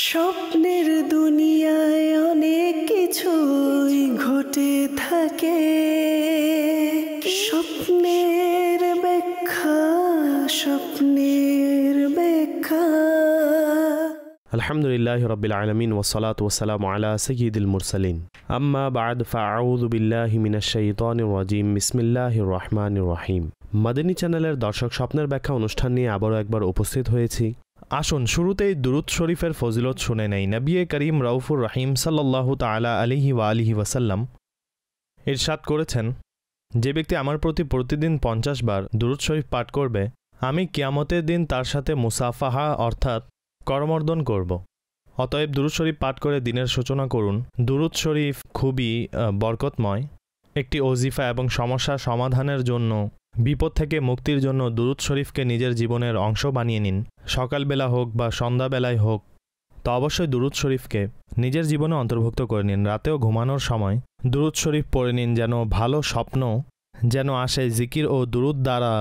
স্বপ্নের দুনিয়ায় অনেক কিছুই ঘটে থাকে, স্বপ্নের ব্যাখ্যা, স্বপ্নের ব্যাখ্যা। আলহামদুলিল্লাহি রাব্বিল আলামিন ওয়াসসালাতু ওয়াসসালামু আলা সাইয়্যিদিল মুরসালিন। আম্মা বা'দ ফাআউযু বিল্লাহি মিনাশ শাইতানির রাজীম। বিসমিল্লাহির রহমানির রহিম। মাদানী চ্যানেলের দর্শক স্বপ্নের ব্যাখ্যা অনুষ্ঠান নিয়ে আবারও একবার উপস্থিত হয়েছি। আসুন শুরুতেই দুরূদ শরীফের ফজিলত শুনে নেই। নবী করিম রাউফুর রহিম সাল্লাল্লাহু তাআলা আলাইহি ওয়া আলিহি ওয়াসাল্লাম ইরশাদ করেছেন, যে ব্যক্তি আমার প্রতি প্রতিদিন 50 বার দুরূদ শরীফ পাঠ করবে, আমি কিয়ামতের দিন তার সাথে মুসাফাহা অর্থাৎ করমর্দন করব। অতএব দুরূদ শরীফ পাঠ করে দিনের সূচনা করুন। দুরূদ শরীফ খুবই বরকতময় একটি ওজিফা এবং সমস্যা সমাধানের জন্য, বিপদ থেকে মুক্তির জন্য দুরূদ শরীফকে নিজের জীবনের অংশ বানিয়ে নিন। সকালবেলা হোক বা সন্ধ্যাবেলায় হোক, তো অবশ্যই দুরূদ শরীফকে নিজের জীবনে অন্তর্ভুক্ত করে নিন। রাতেও ঘুমানোর সময় দুরূদ শরীফ পড়ে নিন, যেন ভালো স্বপ্ন যেন আসে। জিকির ও দুরূদ দ্বারা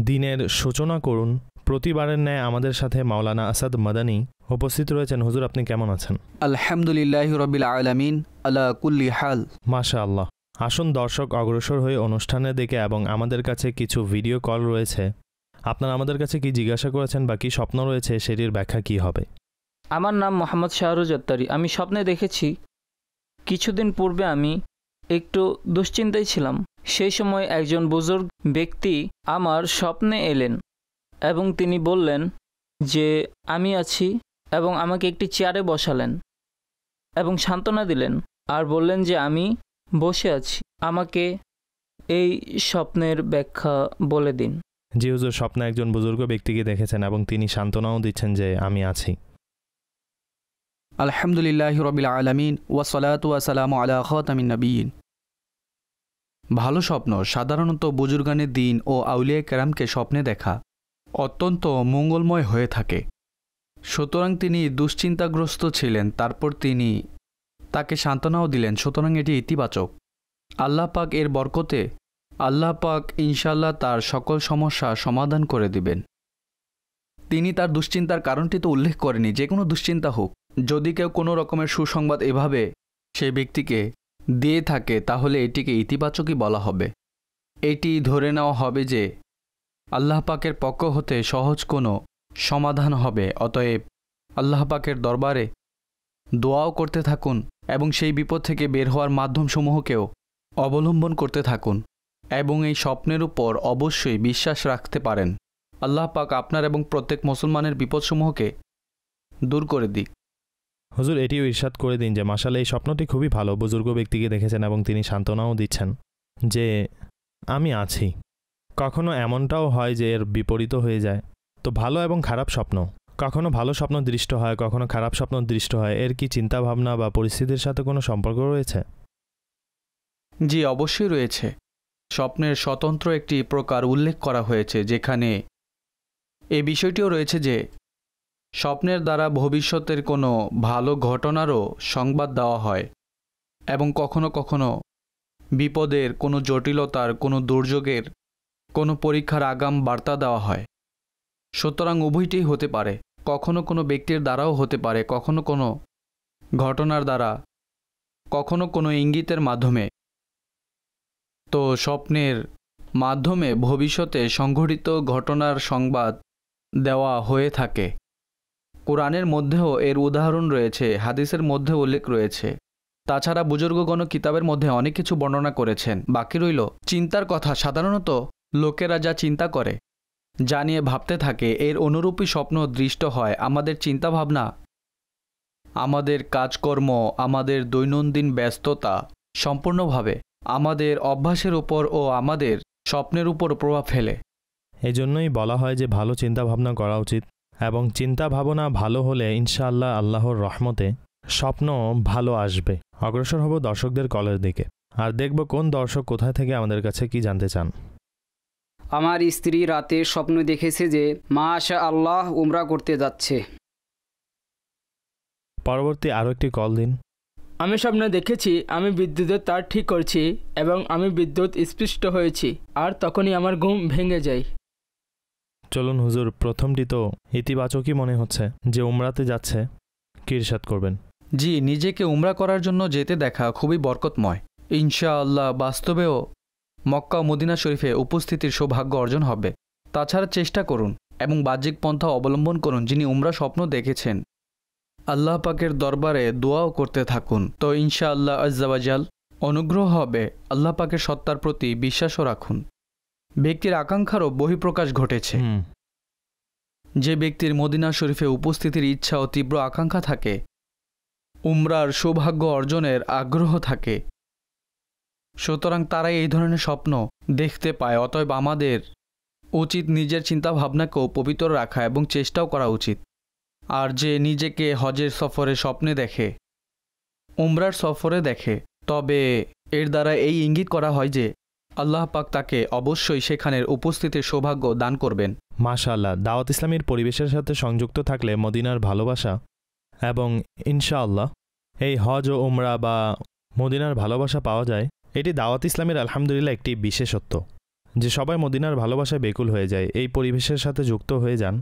দিনের সূচনা করুন। প্রতিবারের ন্যায় আমাদের সাথে মাওলানা আসাদ মাদানী উপস্থিত রয়েছেন। হুজুর, আপনি কেমন আছেন? আলহামদুলিল্লাহি রাব্বিল আলামিন আলা কুল্লি হাল। মাশাআল্লাহ। আসুন দর্শক অগ্রসর হয়ে অনুষ্ঠানের দিকে। এবং আমাদের কাছে কিছু ভিডিও কল রয়েছে। আপনারা আমাদের কাছে কি জিজ্ঞাসা করেছেন বা কি স্বপ্ন রয়েছে, সেটির ব্যাখ্যা কি হবে? আমার নাম মোহাম্মদ শাহরুজ আত্তারি। আমি স্বপ্নে দেখেছি কিছুদিন পূর্বে আমি একটু দুশ্চিন্তায় ছিলাম। সেই সময় একজন বুজুর্গ ব্যক্তি আমার স্বপ্নে এলেন এবং তিনি বললেন যে আমি আছি, এবং আমাকে একটি চেয়ারে বসালেন এবং সান্ত্বনা দিলেন আর বললেন যে আমি বসে আছি। আমাকে এই স্বপ্নের ব্যাখ্যা বলে দিন। জি হুজুর, স্বপ্নে একজন বুজুর্গ ব্যক্তিকে দেখেছেন এবং তিনি সান্ত্বনাও দিচ্ছেন যে আমি আছি। আলহামদুলিল্লাহি রাব্বিল আলামিন ওয়াসসালাতু ওয়াসসালামু আলা খাতামিন নবিয়্যিন। ভালো স্বপ্ন সাধারণত বুজুর্গানের দিন ও আউলিয়া কেরামকে স্বপ্নে দেখা অত্যন্ত মঙ্গলময় হয়ে থাকে। সুতরাং তিনি দুশ্চিন্তাগ্রস্ত ছিলেন, তারপর তিনি তাকে সান্ত্বনাও দিলেন। সুতরাং এটি ইতিবাচক। আল্লাহ পাক এর বরকতে আল্লাহ পাক ইনশাল্লাহ তার সকল সমস্যা সমাধান করে দিবেন। তিনি তার দুশ্চিন্তার কারণটি তো উল্লেখ করেনি। যে কোনো দুশ্চিন্তা হোক, যদি কেউ কোনো রকমের সুসংবাদ এভাবে সেই ব্যক্তিকে দিয়ে থাকে, তাহলে এটিকে ইতিবাচকই বলা হবে। এটি ধরে নেওয়া হবে যে আল্লাহ পাকের পক্ষ হতে সহজ কোনো সমাধান হবে। অতএব আল্লাহ পাকের দরবারে দোয়াও করতে থাকুন এবং সেই বিপদ থেকে বের হওয়ার মাধ্যমসমূহকেও অবলম্বন করতে থাকুন। এবং এই স্বপ্নের উপর অবশ্যই বিশ্বাস রাখতে পারেন। আল্লাহ পাক আপনার এবং প্রত্যেক মুসলমানের বিপদসমূহকে দূর করে দিক। হুজুর, এটিও ইরশাদ করে দিন যে মাশাআল্লাহ এই স্বপ্নটি খুবই ভালো। বুজুর্গ ব্যক্তিকে দেখেছেন এবং তিনি সান্ত্বনাও দিচ্ছেন যে আমি আছি। কখনো এমনটাও হয় যে এর বিপরীত হয়ে যায়। তো ভালো এবং খারাপ স্বপ্ন, কখনো ভালো স্বপ্ন দৃষ্ট হয়, কখনো খারাপ স্বপ্ন দৃষ্ট হয়। এর কি চিন্তাভাবনা বা পরিস্থিতির সাথে কোনো সম্পর্ক রয়েছে? জি, অবশ্যই রয়েছে। স্বপ্নের স্বতন্ত্র একটি প্রকার উল্লেখ করা হয়েছে, যেখানে এই বিষয়টিও রয়েছে যে স্বপ্নের দ্বারা ভবিষ্যতের কোনো ভালো ঘটনারও সংবাদ দেওয়া হয় এবং কখনো কখনো বিপদের, কোনো জটিলতার, কোনো দুর্যোগের, কোনো পরীক্ষার আগাম বার্তা দেওয়া হয়। সুতরাং উভয়টিই হতে পারে। কখনো কোনো ব্যক্তির দ্বারাও হতে পারে, কখনো কোনো ঘটনার দ্বারা, কখনো কোনো ইঙ্গিতের মাধ্যমে। তো স্বপ্নের মাধ্যমে ভবিষ্যতে সংঘটিত ঘটনার সংবাদ দেওয়া হয়ে থাকে। কোরআনের মধ্যেও এর উদাহরণ রয়েছে, হাদিসের মধ্যে উল্লেখ রয়েছে। তাছাড়া বুজুর্গগণ কিতাবের মধ্যে অনেক কিছু বর্ণনা করেছেন। বাকি রইল চিন্তার কথা। সাধারণত লোকেরা যা চিন্তা করে, যা নিয়ে ভাবতে থাকে, এর অনুরূপী স্বপ্ন দৃষ্ট হয়। আমাদের চিন্তাভাবনা, আমাদের কাজকর্ম, আমাদের দৈনন্দিন ব্যস্ততা সম্পূর্ণভাবে আমাদের অভ্যাসের উপর ও আমাদের স্বপ্নের উপর প্রভাব ফেলে। এই জন্যই বলা হয় যে ভালো চিন্তাভাবনা করা উচিত, এবং চিন্তাভাবনা ভালো হলে ইনশাআল্লাহ আল্লাহর রহমতে স্বপ্ন ভালো আসবে। অগ্রসর হব দর্শকদের কলের দিকে আর দেখব কোন দর্শক কোথায় থেকে আমাদের কাছে কি জানতে চান। আমার স্ত্রী রাতে স্বপ্ন দেখেছে যে মাশা আল্লাহ উমরা করতে যাচ্ছে। পরবর্তী আরও একটি কল দিন। আমি স্বপ্নে দেখেছি আমি বিদ্যুতের তার ঠিক করছি এবং আমি বিদ্যুৎ স্পৃষ্ট হয়েছি, আর তখনই আমার ঘুম ভেঙে যায়। চলুন হুজুর, প্রথমটি তো ইতিবাচকই মনে হচ্ছে যে উমরাতে যাচ্ছে, কি ইরশাদ করবেন? জি, নিজেকে উমরা করার জন্য যেতে দেখা খুবই বরকতময়। ইনশাআল্লাহ বাস্তবেও মক্কা ও মদিনা শরীফে উপস্থিতির সৌভাগ্য অর্জন হবে। তাছাড়া চেষ্টা করুন এবং বাহ্যিক পন্থা অবলম্বন করুন। যিনি উমরা স্বপ্ন দেখেছেন আল্লাহ পাকের দরবারে দোয়াও করতে থাকুন, তো ইনশাআল্লাহ আজ্জাওয়াজাল অনুগ্রহ হবে। আল্লাহ পাকের সত্তার প্রতি বিশ্বাসও রাখুন। ব্যক্তির আকাঙ্ক্ষারও বহিঃপ্রকাশ ঘটেছে। যে ব্যক্তির মদিনা শরীফে উপস্থিতির ইচ্ছা ও তীব্র আকাঙ্ক্ষা থাকে, উমরার সৌভাগ্য অর্জনের আগ্রহ থাকে, সুতরাং তারাই এই ধরনের স্বপ্ন দেখতে পায়। অতএব আমাদের উচিত নিজের চিন্তাভাবনাকেও পবিত্র রাখা এবং চেষ্টাও করা উচিত। আর যে নিজেকে হজের সফরে স্বপ্নে দেখে, উমরার সফরে দেখে, তবে এর দ্বারা এই ইঙ্গিত করা হয় যে আল্লাহ পাক তাকে অবশ্যই সেখানের উপস্থিতির সৌভাগ্য দান করবেন। মাশাআল্লাহ, দাওয়াত ইসলামীর পরিবেশের সাথে সংযুক্ত থাকলে মদিনার ভালোবাসা এবং ইনশাআল্লাহ এই হজ ও উমরা বা মদিনার ভালোবাসা পাওয়া যায়। এটি দাওয়াত ইসলামের আলহামদুলিল্লাহ একটি বিশেষত্ব যে সবাই মদিনার ভালোবাসায় বেকুল হয়ে যায়। এই পরিবেশের সাথে যুক্ত হয়ে যান,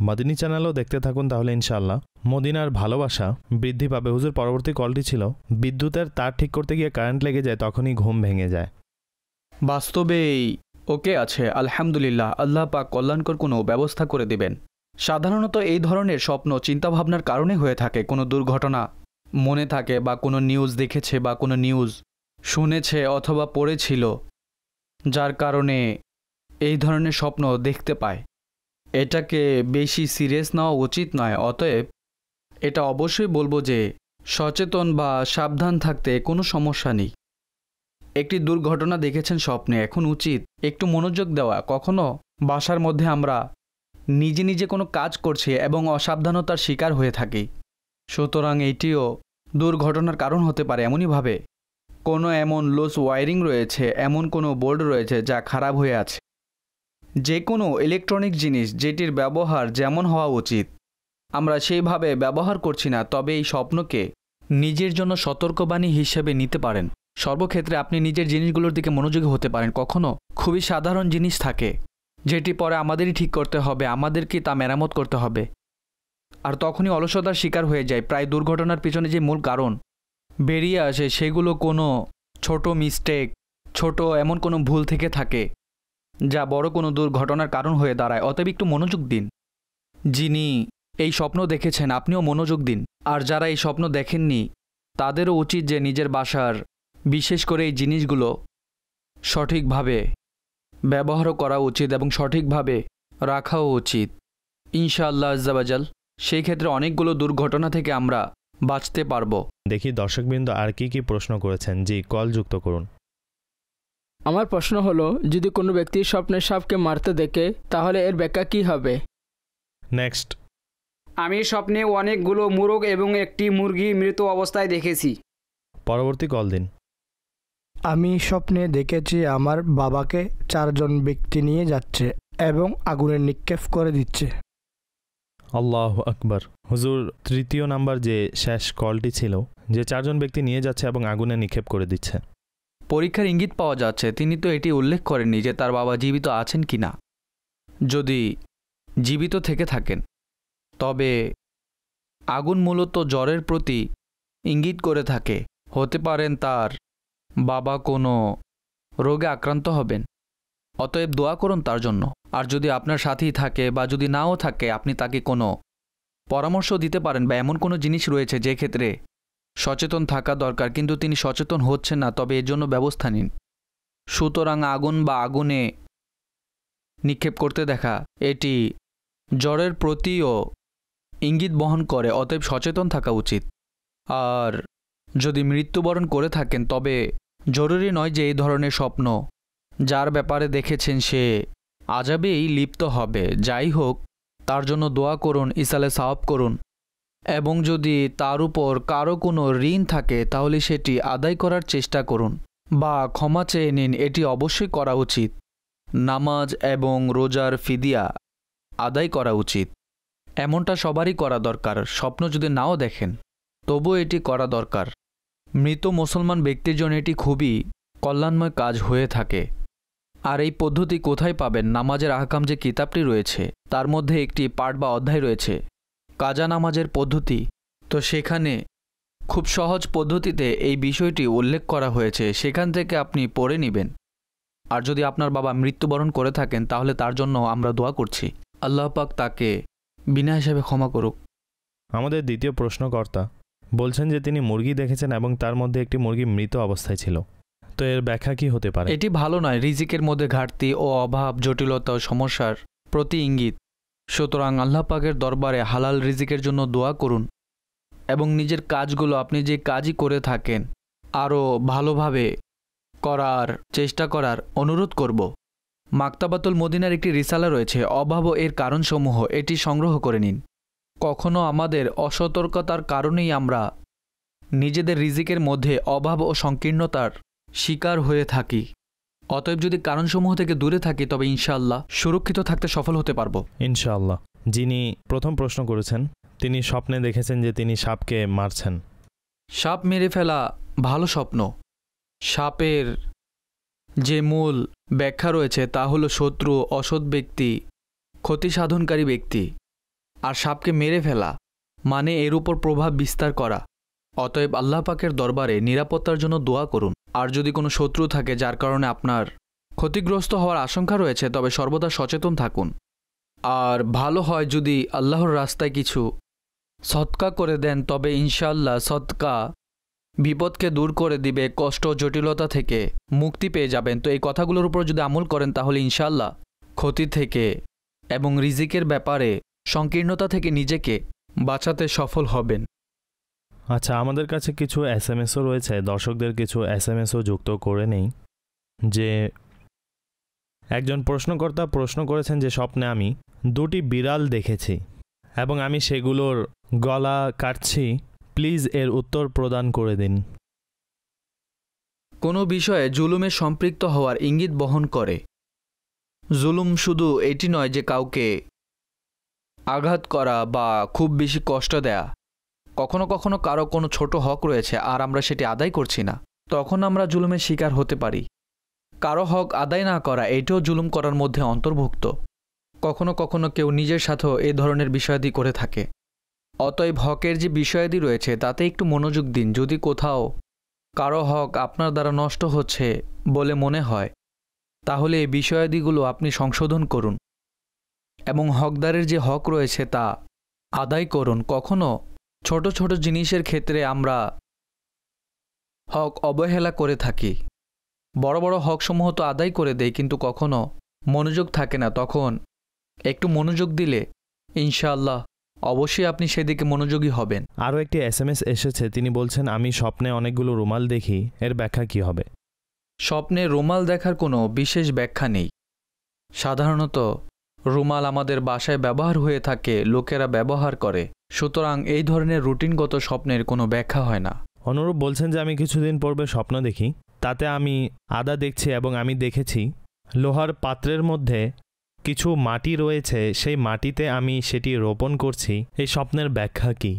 মাদিনী চ্যানেলও দেখতে থাকুন, তাহলে ইনশাআল্লাহ মদিনার ভালোবাসা বৃদ্ধি পাবে। হুজুর, পরবর্তী কলটি ছিল বিদ্যুতের তার ঠিক করতে গিয়ে কারেন্ট লেগে যায়, তখনই ঘুম ভেঙে যায়। বাস্তবেই ওকে আছে, আলহামদুলিল্লাহ, আল্লাহ পাক কল্যাণকর কোনো ব্যবস্থা করে দিবেন। সাধারণত এই ধরনের স্বপ্ন চিন্তাভাবনার কারণে হয়ে থাকে। কোনো দুর্ঘটনা মনে থাকে বা কোনো নিউজ দেখেছে বা কোনো নিউজ শুনেছে অথবা পড়েছিল, যার কারণে এই ধরনের স্বপ্ন দেখতে পায়। এটাকে বেশি সিরিয়াস নেওয়া উচিত নয়। অতএব এটা অবশ্যই বলবো যে সচেতন বা সাবধান থাকতে কোনো সমস্যা নেই। একটি দুর্ঘটনা দেখেছেন স্বপ্নে, এখন উচিত একটু মনোযোগ দেওয়া। কখনো বাসার মধ্যে আমরা নিজে নিজে কোনো কাজ করছি এবং অসাবধানতার শিকার হয়ে থাকি, সুতরাং এটিও দুর্ঘটনার কারণ হতে পারে। এমনইভাবে কোনো এমন লুজ ওয়্যারিং রয়েছে, এমন কোনো বোর্ড রয়েছে যা খারাপ হয়ে আছে। যে কোনো ইলেকট্রনিক জিনিস যেটির ব্যবহার যেমন হওয়া উচিত আমরা সেইভাবে ব্যবহার করছি না, তবে এই স্বপ্নকে নিজের জন্য সতর্কবাণী হিসেবে নিতে পারেন। সর্বক্ষেত্রে আপনি নিজের জিনিসগুলোর দিকে মনোযোগী হতে পারেন। কখনো খুবই সাধারণ জিনিস থাকে যেটি পরে আমাদেরই ঠিক করতে হবে, আমাদেরকে তা মেরামত করতে হবে, আর তখনই অলসতার শিকার হয়ে যায়। প্রায় দুর্ঘটনার পিছনে যে মূল কারণ বেরিয়ে আসে সেগুলো কোনো ছোট মিস্টেক, ছোট এমন কোনো ভুল থেকে থাকে যা বড় কোনো দুর্ঘটনার কারণ হয়ে দাঁড়ায়। অতএব একটু মনোযোগ দিন। যিনি এই স্বপ্ন দেখেছেন আপনিও মনোযোগ দিন, আর যারা এই স্বপ্ন দেখেননি তাদেরও উচিত যে নিজের বাসার বিশেষ করে এই জিনিসগুলো সঠিকভাবে ব্যবহারও করা উচিত এবং সঠিকভাবে রাখাও উচিত। ইনশাআল্লাহ আজ্জাওয়াজাল সেই ক্ষেত্রে অনেকগুলো দুর্ঘটনা থেকে আমরা বাঁচতে পারবো। দেখি দর্শকবৃন্দ আর কি প্রশ্ন করেছেন। জি, কল যুক্ত করুন। আমার প্রশ্ন হলো, যদি কোনো ব্যক্তি স্বপ্নে সাপকে মারতে দেখে তাহলে এর ব্যাখ্যা কী হবে? নেক্সট। আমি স্বপ্নে অনেকগুলো মোরগ এবং একটি মুরগি মৃত অবস্থায় দেখেছি। পরবর্তী কল দিন। আমি স্বপ্নে দেখেছি আমার বাবাকে 4 জন ব্যক্তি নিয়ে যাচ্ছে এবং আগুনে নিক্ষেপ করে দিচ্ছে। আল্লাহু আকবার। হুজুর, তৃতীয় নাম্বার যে শেষ কলটি ছিল যে 4 জন ব্যক্তি নিয়ে যাচ্ছে এবং আগুনে নিক্ষেপ করে দিচ্ছে, পরীক্ষার ইঙ্গিত পাওয়া যাচ্ছে। তিনি তো এটি উল্লেখ করেননি যে তার বাবা জীবিত আছেন কি না। যদি জীবিত থেকে থাকেন তবে আগুন মূলত জ্বরের প্রতি ইঙ্গিত করে থাকে। হতে পারেন তার বাবা কোনো রোগে আক্রান্ত হবেন, অতএব দোয়া করুন তার জন্য। আর যদি আপনার সাথী থাকে বা যদি নাও থাকে, আপনি তাকে কোনো পরামর্শ দিতে পারেন বা এমন কোনো জিনিস রয়েছে যে ক্ষেত্রে সচেতন থাকা দরকার কিন্তু তিনি সচেতন হচ্ছেন না, তবে এর জন্য ব্যবস্থা নিন। সুতরাং আগুন বা আগুনে নিক্ষেপ করতে দেখা এটি জ্বরের প্রতিও ইঙ্গিত বহন করে, অতএব সচেতন থাকা উচিত। আর যদি মৃত্যুবরণ করে থাকেন তবে জরুরি নয় যে এই ধরনের স্বপ্ন যার ব্যাপারে দেখেছেন সে আযাবেই লিপ্ত হবে। যাই হোক, তার জন্য দোয়া করুন, ইসালে সাওয়াব করুন, এবং যদি তার উপর কারো কোনো ঋণ থাকে তাহলে সেটি আদায় করার চেষ্টা করুন বা ক্ষমা চেয়ে নিন। এটি অবশ্যই করা উচিত। নামাজ এবং রোজার ফিদিয়া আদায় করা উচিত। এমনটা সবারই করা দরকার। স্বপ্ন যদি নাও দেখেন তবুও এটি করা দরকার। মৃত মুসলমান ব্যক্তির জন্য এটি খুবই কল্যাণময় কাজ হয়ে থাকে। আর এই পদ্ধতি কোথায় পাবেন? নামাজের আহকাম যে কিতাবটি রয়েছে তার মধ্যে একটি পাঠ বা অধ্যায় রয়েছে কাজা নামাজের পদ্ধতি। তো সেখানে খুব সহজ পদ্ধতিতে এই বিষয়টি উল্লেখ করা হয়েছে, সেখান থেকে আপনি পড়ে নেবেন। আর যদি আপনার বাবা মৃত্যুবরণ করে থাকেন তাহলে তার জন্য আমরা দোয়া করছি, আল্লাহ পাক তাকে বিনা হিসাবে ক্ষমা করুক। আমাদের দ্বিতীয় প্রশ্নকর্তা বলছেন যে তিনি মুরগি দেখেছেন এবং তার মধ্যে একটি মুরগি মৃত অবস্থায় ছিল। তো এর ব্যাখ্যা কি হতে পারে? এটি ভালো নয়, রিজিকের মধ্যে ঘাটতি ও অভাব, জটিলতা ও সমস্যার প্রতি ইঙ্গিত। সুতরাং আল্লাহ পাকের দরবারে হালাল রিজিকের জন্য দোয়া করুন এবং নিজের কাজগুলো আপনি যে কাজই করে থাকেন আরও ভালোভাবে করার চেষ্টা করার অনুরোধ করব। মাকতাবাতুল মদিনার একটি রিসালা রয়েছে, অভাব ও এর কারণসমূহ, এটি সংগ্রহ করে নিন। কখনো আমাদের অসতর্কতার কারণেই আমরা নিজেদের রিজিকের মধ্যে অভাব ও সংকীর্ণতার শিকার হয়ে থাকি। অতএব যদি কারণসমূহ থেকে দূরে থাকি তবে ইনশাআল্লাহ সুরক্ষিত থাকতে সফল হতে পারব ইনশাআল্লাহ। যিনি প্রথম প্রশ্ন করেছেন তিনি স্বপ্নে দেখেছেন যে তিনি সাপকে মারছেন। সাপ মেরে ফেলা ভালো স্বপ্ন। সাপের যে মূল ব্যাখ্যা রয়েছে তা হলো শত্রু, অসৎ ব্যক্তি, ক্ষতি সাধনকারী ব্যক্তি। আর সাপকে মেরে ফেলা মানে এর উপর প্রভাব বিস্তার করা। অতএব আল্লাহ পাকের দরবারে নিরাপত্তার জন্য দোয়া করুন। আর যদি কোনো শত্রু থাকে যার কারণে আপনার ক্ষতিগ্রস্ত হওয়ার আশঙ্কা রয়েছে তবে সর্বদা সচেতন থাকুন। আর ভালো হয় যদি আল্লাহর রাস্তায় কিছু সদকা করে দেন, তবে ইনশাআল্লাহ সদকা বিপদকে দূর করে দিবে, কষ্ট জটিলতা থেকে মুক্তি পেয়ে যাবেন। তো এই কথাগুলোর উপর যদি আমল করেন তাহলে ইনশাআল্লাহ ক্ষতি থেকে এবং রিজিকের ব্যাপারে সংকীর্ণতা থেকে নিজেকে বাঁচাতে সফল হবেন। আচ্ছা, আমাদের কাছে কিছু এসএমএসও রয়েছে, দর্শকদের কিছু এসএমএসও যুক্ত করে নেই। যে একজন প্রশ্নকর্তা প্রশ্ন করেছেন যে স্বপ্নে আমি দুটি বিড়াল দেখেছি এবং আমি সেগুলোর গলা কাটছি, প্লিজ এর উত্তর প্রদান করে দিন। কোনো বিষয়ে জুলুমে সম্পৃক্ত হওয়ার ইঙ্গিত বহন করে। জুলুম শুধু এটি নয় যে কাউকে আঘাত করা বা খুব বেশি কষ্ট দেয়া। কখনো কখনো কারো কোনো ছোট হক রয়েছে আর আমরা সেটি আদায় করছি না, তখন আমরা জুলুমের শিকার হতে পারি। কারো হক আদায় না করা এটাও জুলুম করার মধ্যে অন্তর্ভুক্ত। কখনো কখনো কেউ নিজের সাথেও এই ধরনের বিষয়াদি করে থাকে। অতএব হকের যে বিষয়াদি রয়েছে তাতে একটু মনোযোগ দিন। যদি কোথাও কারো হক আপনার দ্বারা নষ্ট হচ্ছে বলে মনে হয় তাহলে এই বিষয়াদিগুলো আপনি সংশোধন করুন এবং হকদারের যে হক রয়েছে তা আদায় করুন। কখনো ছোট ছোট জিনিসের ক্ষেত্রে আমরা হক অবহেলা করে থাকি। বড় বড় হকসমূহ তো আদায় করে দেয় কিন্তু কখনো মনোযোগ থাকে না। তখন একটু মনোযোগ দিলে ইনশাআল্লাহ অবশ্যই আপনি সেদিকে মনোযোগী হবেন। আরও একটি এসএমএস এসেছে, তিনি বলছেন আমি স্বপ্নে অনেকগুলো রুমাল দেখি, এর ব্যাখ্যা কি হবে? স্বপ্নে রুমাল দেখার কোনো বিশেষ ব্যাখ্যা নেই। সাধারণত রুমাল আমাদের বাসায় ব্যবহার হয়ে থাকে, লোকেরা ব্যবহার করে, সুতরাং এই ধরনের রুটিনগত স্বপ্নের কোনো ব্যাখ্যা হয় না। অনুরূপ বলছেন যে আমি কিছুদিন পূর্বে স্বপ্ন দেখি, তাতে আমি আদা দেখছি এবং আমি দেখেছি লোহার পাত্রের মধ্যে কিছু মাটি রয়েছে, সেই মাটিতে আমি সেটি রোপণ করছি। এই স্বপ্নের ব্যাখ্যা কি?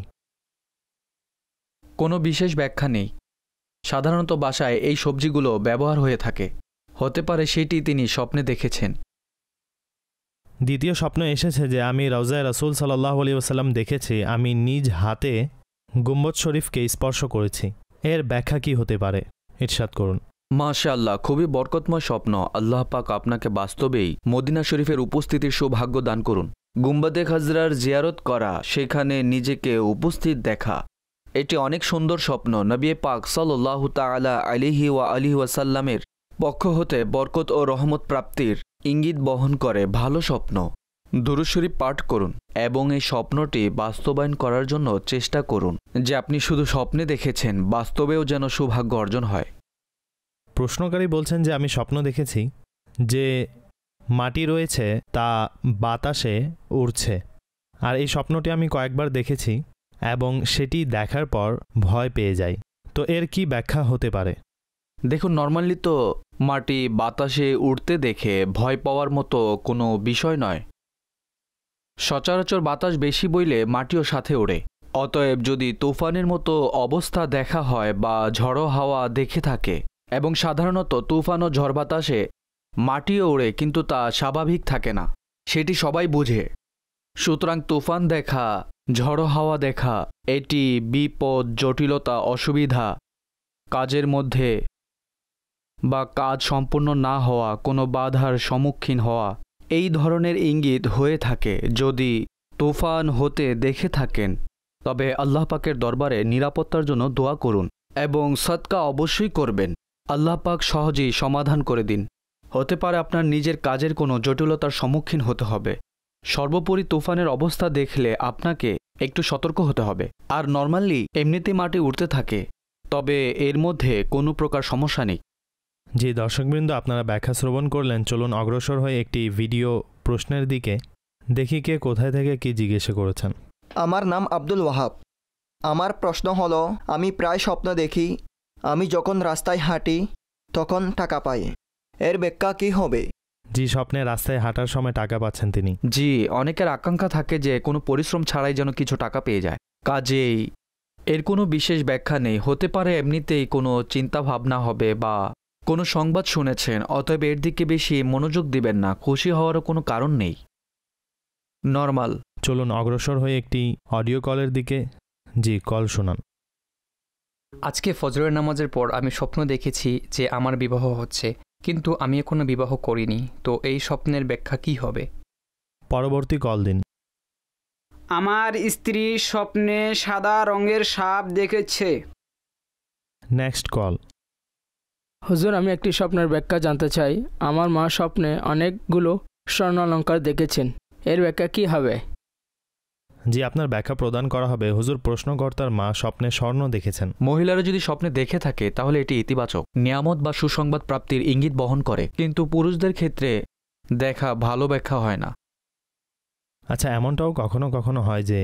কোনো বিশেষ ব্যাখ্যা নেই। সাধারণত বাসায় এই সবজিগুলো ব্যবহার হয়ে থাকে, হতে পারে সেটি তিনি স্বপ্নে দেখেছেন। দ্বিতীয় স্বপ্ন এসেছে যে আমি রওজায়ে রাসূল সাল্লাল্লাহু আলাইহি ওয়াসাল্লাম দেখেছি, আমি নিজ হাতে গুম্বদ শরীফকে স্পর্শ করেছি, এর ব্যাখ্যা কি হতে পারে? ইরশাদ করুন। মাশাআল্লাহ, খুবই বরকতময় স্বপ্ন। আল্লাহ পাক আপনাকে বাস্তবেই মদিনা শরীফের উপস্থিতির সৌভাগ্য দান করুন। গুম্বাদে খাজরার জিয়ারত করা, সেখানে নিজেকে উপস্থিত দেখা, এটি অনেক সুন্দর স্বপ্ন। নবী পাক সাল্লাল্লাহু তাআলা আলাইহি ওয়া আলিহি ওয়াসাল্লামের পক্ষ হতে বরকত ও রহমত প্রাপ্তির ইঙ্গিত বহন করে ভালো স্বপ্ন। দুরূদ শরীফ পাঠ করুন এবং এই স্বপ্নটি বাস্তবায়ন করার জন্য চেষ্টা করুন যে আপনি শুধু স্বপ্নে দেখেছেন, বাস্তবেও যেন সৌভাগ্য অর্জন হয়। প্রশ্নকারী বলছেন যে আমি স্বপ্ন দেখেছি যে মাটি রয়েছে তা বাতাসে উড়ছে, আর এই স্বপ্নটি আমি কয়েকবার দেখেছি এবং সেটি দেখার পর ভয় পেয়ে যাই। তো এর কি ব্যাখ্যা হতে পারে? দেখুন, নর্মালি তো মাটি বাতাসে উড়তে দেখে ভয় পাওয়ার মতো কোনো বিষয় নয়। সচরাচর বাতাস বেশি বইলে মাটিও সাথে ওড়ে। অতএব যদি তুফানের মতো অবস্থা দেখা হয় বা ঝড়ো হাওয়া দেখে থাকে, এবং সাধারণত তুফান ও ঝড় বাতাসে মাটিও ওড়ে কিন্তু তা স্বাভাবিক থাকে না, সেটি সবাই বোঝে। সুতরাং তুফান দেখা ঝড়ো হাওয়া দেখা, এটি বিপদ, জটিলতা, অসুবিধা, কাজের মধ্যে বা কাজ সম্পূর্ণ না হওয়া, কোনো বাধার সম্মুখীন হওয়া, এই ধরনের ইঙ্গিত হয়ে থাকে। যদি তুফান হতে দেখে থাকেন তবে আল্লাহ পাকের দরবারে নিরাপত্তার জন্য দোয়া করুন এবং সদকা অবশ্যই করবেন। আল্লাহ পাক সহজেই সমাধান করে দিন। হতে পারে আপনার নিজের কাজের কোনো জটিলতার সম্মুখীন হতে হবে। সর্বোপরি তুফানের অবস্থা দেখলে আপনাকে একটু সতর্ক হতে হবে। আর নর্মালি এমনিতেই মাটি উঠতে থাকে, তবে এর মধ্যে কোনো প্রকার সমস্যা নেই। জি দর্শকবৃন্দ, আপনারা ব্যাখ্যা শ্রবণ করলেন। চলুন অগ্রসর হয়ে একটি ভিডিও প্রশ্নের দিকে দেখি কে কোথায় থেকে কি জিজ্ঞেস করেছেন। আমার নাম আব্দুল ওয়াহাব। আমার প্রশ্ন হলো, আমি প্রায় স্বপ্ন দেখি আমি যখন রাস্তায় হাঁটি তখন টাকা পাই, এর ব্যাখ্যা কী হবে? জি, স্বপ্নে রাস্তায় হাঁটার সময় টাকা পাচ্ছেন তিনি। জি, অনেকের আকাঙ্ক্ষা থাকে যে কোনো পরিশ্রম ছাড়াই যেন কিছু টাকা পেয়ে যায়। কাজেই এর কোনো বিশেষ ব্যাখ্যা নেই। হতে পারে এমনিতেই কোনো চিন্তা ভাবনা হবে বা কোনো সংবাদ শুনেছেন, অতএব এর দিকে বেশি মনোযোগ দিবেন না। খুশি হওয়ারও কোনো কারণ নেই, নর্মাল। চলুন অগ্রসর হয়ে একটি অডিও কলের দিকে। জি, কল শোনান। আজকে ফজরের নামাজের পর আমি স্বপ্ন দেখেছি যে আমার বিবাহ হচ্ছে, কিন্তু আমি এখনো বিবাহ করিনি। তো এই স্বপ্নের ব্যাখ্যা কী হবে? পরবর্তী কল দিন। আমার স্ত্রী স্বপ্নে সাদা রঙের সাপ দেখেছে। Next call. হুজুর, আমি একটি স্বপ্নের ব্যাখ্যা জানতে চাই। আমার মা স্বপ্নে অনেকগুলো স্বর্ণালঙ্কার দেখেছেন, এর ব্যাখ্যা কী হবে? জি, আপনার ব্যাখ্যা প্রদান করা হবে। হুজুর, প্রশ্নকর্তার মা স্বপ্নে স্বর্ণ দেখেছেন। মহিলারা যদি স্বপ্নে দেখে থাকে তাহলে এটি ইতিবাচক, নিয়ামত বা সুসংবাদ প্রাপ্তির ইঙ্গিত বহন করে, কিন্তু পুরুষদের ক্ষেত্রে দেখা ভালো ব্যাখ্যা হয় না। আচ্ছা, এমনটাও কখনো কখনো হয় যে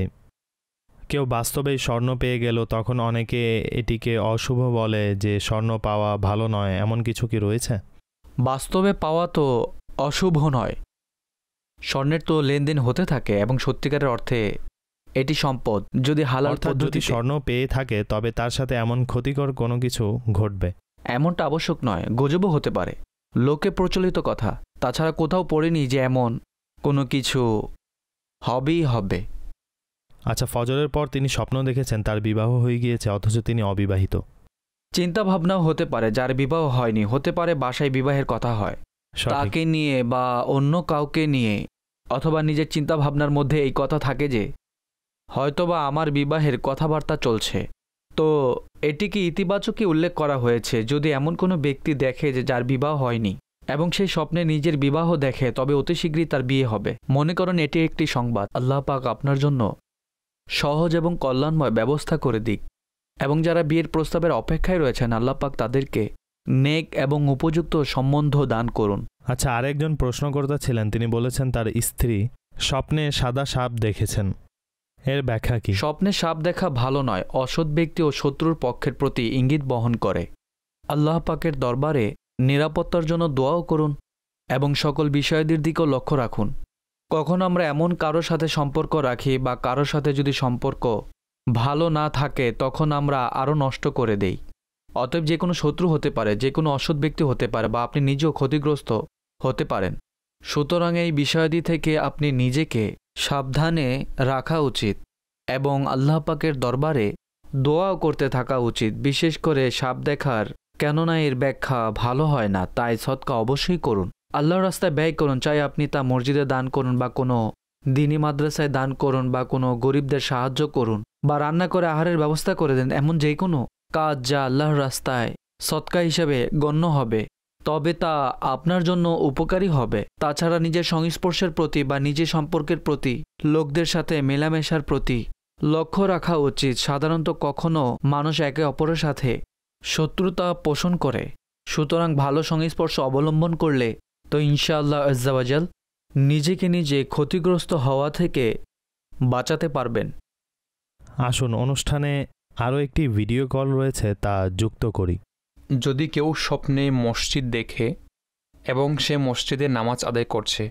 কেউ বাস্তবেই স্বর্ণ পেয়ে গেল, তখন অনেকে এটিকে অশুভ বলে যে স্বর্ণ পাওয়া ভালো নয়, এমন কিছু কি রয়েছে? বাস্তবে পাওয়া তো অশুভ নয়, স্বর্ণের তো লেনদেন হতে থাকে এবং সত্যিকারের অর্থে এটি সম্পদ। যদি হালাল পদ্ধতি স্বর্ণ পেয়ে থাকে তবে তার সাথে এমন ক্ষতিকর কোনো কিছু ঘটবে এমনটা আবশ্যক নয়, গুজবও হতে পারে, লোকে প্রচলিত কথা। তাছাড়া কোথাও পড়েনি যে এমন কোনো কিছু হবেই হবে। আচ্ছা, ফজরের পর তিনি স্বপ্ন দেখেছেন তার বিবাহ হয়ে গিয়েছে অথচ তিনি অবিবাহিত। চিন্তা ভাবনাও হতে পারে যার বিবাহ হয়নি, হতে পারে বাসায় বিবাহের কথা হয়, তাকে নিয়ে বা অন্য কাউকে নিয়ে, অথবা নিজের চিন্তা ভাবনার মধ্যে এই কথা থাকে যে হয়তোবা আমার বিবাহের কথাবার্তা চলছে। তো এটিকে ইতিবাচকই উল্লেখ করা হয়েছে। যদি এমন কোনো ব্যক্তি দেখে যে যার বিবাহ হয়নি এবং সেই স্বপ্নে নিজের বিবাহ দেখে, তবে অতি শীঘ্রই তার বিয়ে হবে। মনে করেন এটি একটি সংবাদ। আল্লাহ পাক আপনার জন্য সহজ এবং কল্যাণময় ব্যবস্থা করে দিক, এবং যারা বিয়ের প্রস্তাবের অপেক্ষায় রয়েছেন আল্লাহ পাক তাদেরকে নেক এবং উপযুক্ত সম্বন্ধ দান করুন। আচ্ছা, আরেকজন প্রশ্নকর্তা ছিলেন, তিনি বলেছেন তার স্ত্রী স্বপ্নে সাদা সাপ দেখেছেন, এর ব্যাখ্যা কি? স্বপ্নে সাপ দেখা ভালো নয়, অসৎ ব্যক্তি ও শত্রুর পক্ষের প্রতি ইঙ্গিত বহন করে। আল্লাহ পাকের দরবারে নিরাপত্তার জন্য দোয়াও করুন এবং সকল বিষয়াদির দিকেও লক্ষ্য রাখুন। কখন আমরা এমন কারোর সাথে সম্পর্ক রাখি বা কারোর সাথে যদি সম্পর্ক ভালো না থাকে তখন আমরা আরও নষ্ট করে দেই। অতএব যে কোনো শত্রু হতে পারে, যে কোনো অসৎ ব্যক্তি হতে পারে, বা আপনি নিজেও ক্ষতিগ্রস্ত হতে পারেন। সুতরাং এই বিষয়াদি থেকে আপনি নিজেকে সাবধানে রাখা উচিত এবং আল্লাহ পাকের দরবারে দোয়াও করতে থাকা উচিত, বিশেষ করে সাপ দেখার। কেননা এর ব্যাখ্যা ভালো হয় না, তাই সদকা অবশ্যই করুন, আল্লাহর রাস্তায় ব্যয় করুন। চাই আপনি তা মসজিদে দান করুন বা কোনো দিনী মাদ্রাসায় দান করুন বা কোনো গরিবদের সাহায্য করুন বা রান্না করে আহারের ব্যবস্থা করে দেন। এমন যে কোনো কাজ যা আল্লাহর রাস্তায় সদকা হিসেবে গণ্য হবে, তবে তা আপনার জন্য উপকারী হবে। তাছাড়া নিজের সংস্পর্শের প্রতি বা নিজের সম্পর্কের প্রতি, লোকদের সাথে মেলামেশার প্রতি লক্ষ্য রাখা উচিত। সাধারণত কখনো মানুষ একে অপরের সাথে শত্রুতা পোষণ করে, সুতরাং ভালো সংস্পর্শ অবলম্বন করলে তো ইনশাআল্লাহ আজ্জাওয়াজাল নিজেকে নিজে ক্ষতিগ্রস্ত হওয়া থেকে বাঁচাতে পারবেন। আসুন অনুষ্ঠানে আরও একটি ভিডিও কল রয়েছে, তা যুক্ত করি। যদি কেউ স্বপ্নে মসজিদ দেখে এবং সে মসজিদে নামাজ আদায় করছে,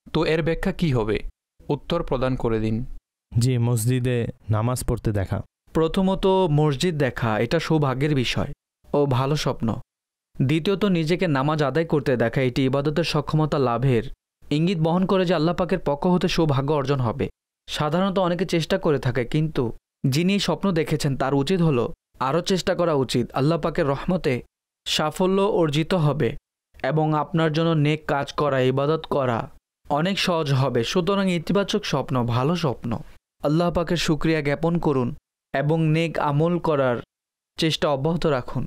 তো এর ব্যাখ্যা কী হবে? উত্তর প্রদান করে দিন। জি, মসজিদে নামাজ পড়তে দেখা। প্রথমত, মসজিদ দেখা এটা সৌভাগ্যের বিষয় ও ভালো স্বপ্ন। দ্বিতীয়ত, নিজেকে নামাজ আদায় করতে দেখা এটি ইবাদতের সক্ষমতা লাভের ইঙ্গিত বহন করে যে আল্লাহ পাকের পক্ষ হতে সৌভাগ্য অর্জন হবে। সাধারণত অনেকে চেষ্টা করে থাকে, কিন্তু যিনি স্বপ্ন দেখেছেন তার উচিত হলো আরও চেষ্টা করা উচিত। আল্লাহ পাকের রহমতে সাফল্য অর্জিত হবে এবং আপনার জন্য নেক কাজ করা, ইবাদত করা অনেক সহজ হবে। সুতরাং ইতিবাচক স্বপ্ন, ভালো স্বপ্ন, আল্লাহ পাকের শুকরিয়া জ্ঞাপন করুন এবং নেক আমল করার চেষ্টা অব্যাহত রাখুন।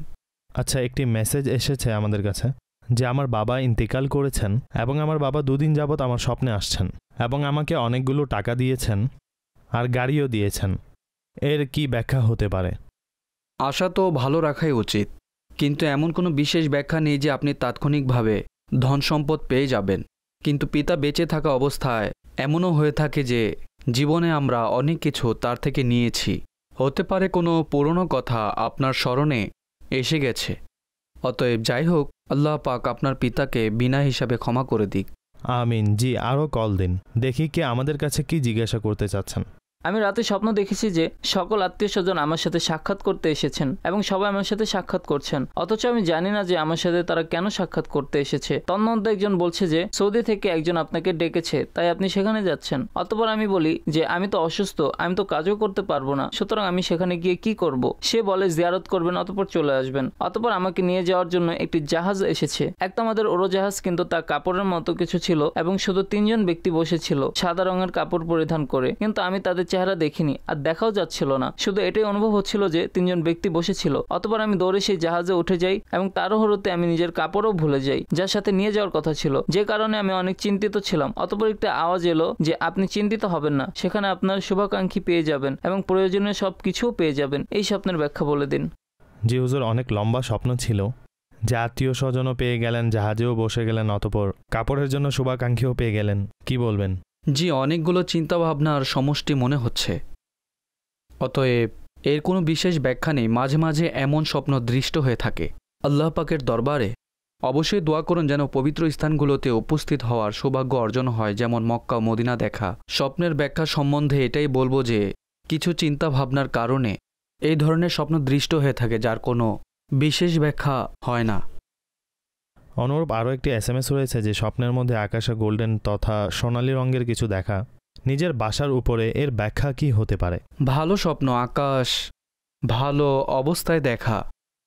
আচ্ছা, একটি মেসেজ এসেছে আমাদের কাছে যে আমার বাবা ইন্তেকাল করেছেন এবং আমার বাবা 2 দিন যাবৎ আমার স্বপ্নে আসছেন এবং আমাকে অনেকগুলো টাকা দিয়েছেন আর গাড়িও দিয়েছেন। এর কি ব্যাখ্যা হতে পারে? আশা তো ভালো রাখাই উচিত, কিন্তু এমন কোনো বিশেষ ব্যাখ্যা নেই যে আপনি তাৎক্ষণিকভাবে ধন সম্পদ পেয়ে যাবেন। কিন্তু পিতা বেঁচে থাকা অবস্থায় এমনও হয়ে থাকে যে জীবনে আমরা অনেক কিছু তার থেকে নিয়েছি। হতে পারে কোনো পুরনো কথা আপনার স্মরণে এসে গেছে। অতএব যাই হোক, আল্লাহ পাক আপনার পিতাকে বিনা হিসাবে ক্ষমা করে দিক। আমিন। জি, আরও কল দিন, দেখি কে আমাদের কাছে কি জিজ্ঞাসা করতে চাচ্ছেন। আমি রাতে স্বপ্ন দেখেছি যে সকল আত্মীয় স্বজন আমার সাথে সাক্ষাৎ করতে এসেছেন এবং সবাই আমার সাথে সাক্ষাৎ করছেন, অথচ আমি জানি না যে আমার সাথে তারা কেন সাক্ষাৎ করতে এসেছে। তন্মধ্যে একজন বলছে যে সৌদি থেকে একজন আপনাকে ডেকেছে, তাই আপনি সেখানে যাচ্ছেন। অতঃপর আমি বলি যে আমি তো অসুস্থ, আমি তো কাজও করতে পারবো না, সুতরাং আমি সেখানে গিয়ে কি করব? সে বলে জিয়ারত করবেন, অতঃপর চলে আসবেন। অতঃপর আমাকে নিয়ে যাওয়ার জন্য একটি জাহাজ এসেছে। একটা আমাদের উড়োজাহাজ, কিন্তু তা কাপড়ের মতো কিছু ছিল এবং শুধু 3 জন ব্যক্তি বসেছিল সাদা রঙের কাপড় পরিধান করে, কিন্তু আমি তাদের চেহারা দেখিনি আর দেখাও যাচ্ছিল না, শুধু এটাই অনুভব হচ্ছিল যে 3 জন ব্যক্তি বসেছিল। অতঃপর আমি দৌড়ে সেই জাহাজে উঠে যাই এবং তাড়াহুড়োতে আমি নিজের কাপড়ও ভুলে যাই যার সাথে নিয়ে যাওয়ার কথা ছিল, যে কারণে আমি অনেক চিন্তিত ছিলাম। অতঃপর একটা আওয়াজ এলো যে আপনি চিন্তিত হবেন না, সেখানে আপনার শুভাকাঙ্ক্ষী পেয়ে যাবেন এবং প্রয়োজনীয় সব কিছুও পেয়ে যাবেন। এই স্বপ্নের ব্যাখ্যা বলে দিন। জি হুজুর, অনেক লম্বা স্বপ্ন ছিল যে আত্মীয় স্বজনও পেয়ে গেলেন, জাহাজেও বসে গেলেন, অতঃপর কাপড়ের জন্য শুভাকাঙ্ক্ষীও পেয়ে গেলেন। কি বলবেন? জি, অনেকগুলো চিন্তাভাবনার সমষ্টি মনে হচ্ছে। অতএব এর কোনো বিশেষ ব্যাখ্যা নেই। মাঝে মাঝে এমন স্বপ্ন দৃষ্ট হয়ে থাকে। আল্লাহ পাকের দরবারে অবশ্যই দোয়া করুন যেন পবিত্র স্থানগুলোতে উপস্থিত হওয়ার সৌভাগ্য অর্জন হয়, যেমন মক্কা ও মদিনা দেখা। স্বপ্নের ব্যাখ্যা সম্বন্ধে এটাই বলবো যে কিছু চিন্তা ভাবনার কারণে এই ধরনের স্বপ্ন দৃষ্ট হয়ে থাকে, যার কোনো বিশেষ ব্যাখ্যা হয় না। অনুরূপ আরও একটি SMS রয়েছে যে স্বপ্নের মধ্যে আকাশে গোল্ডেন তথা সোনালী রঙের কিছু দেখা নিজের বাসার উপরে, এর ব্যাখ্যা কি হতে পারে? ভালো স্বপ্ন, আকাশ ভালো অবস্থায় দেখা,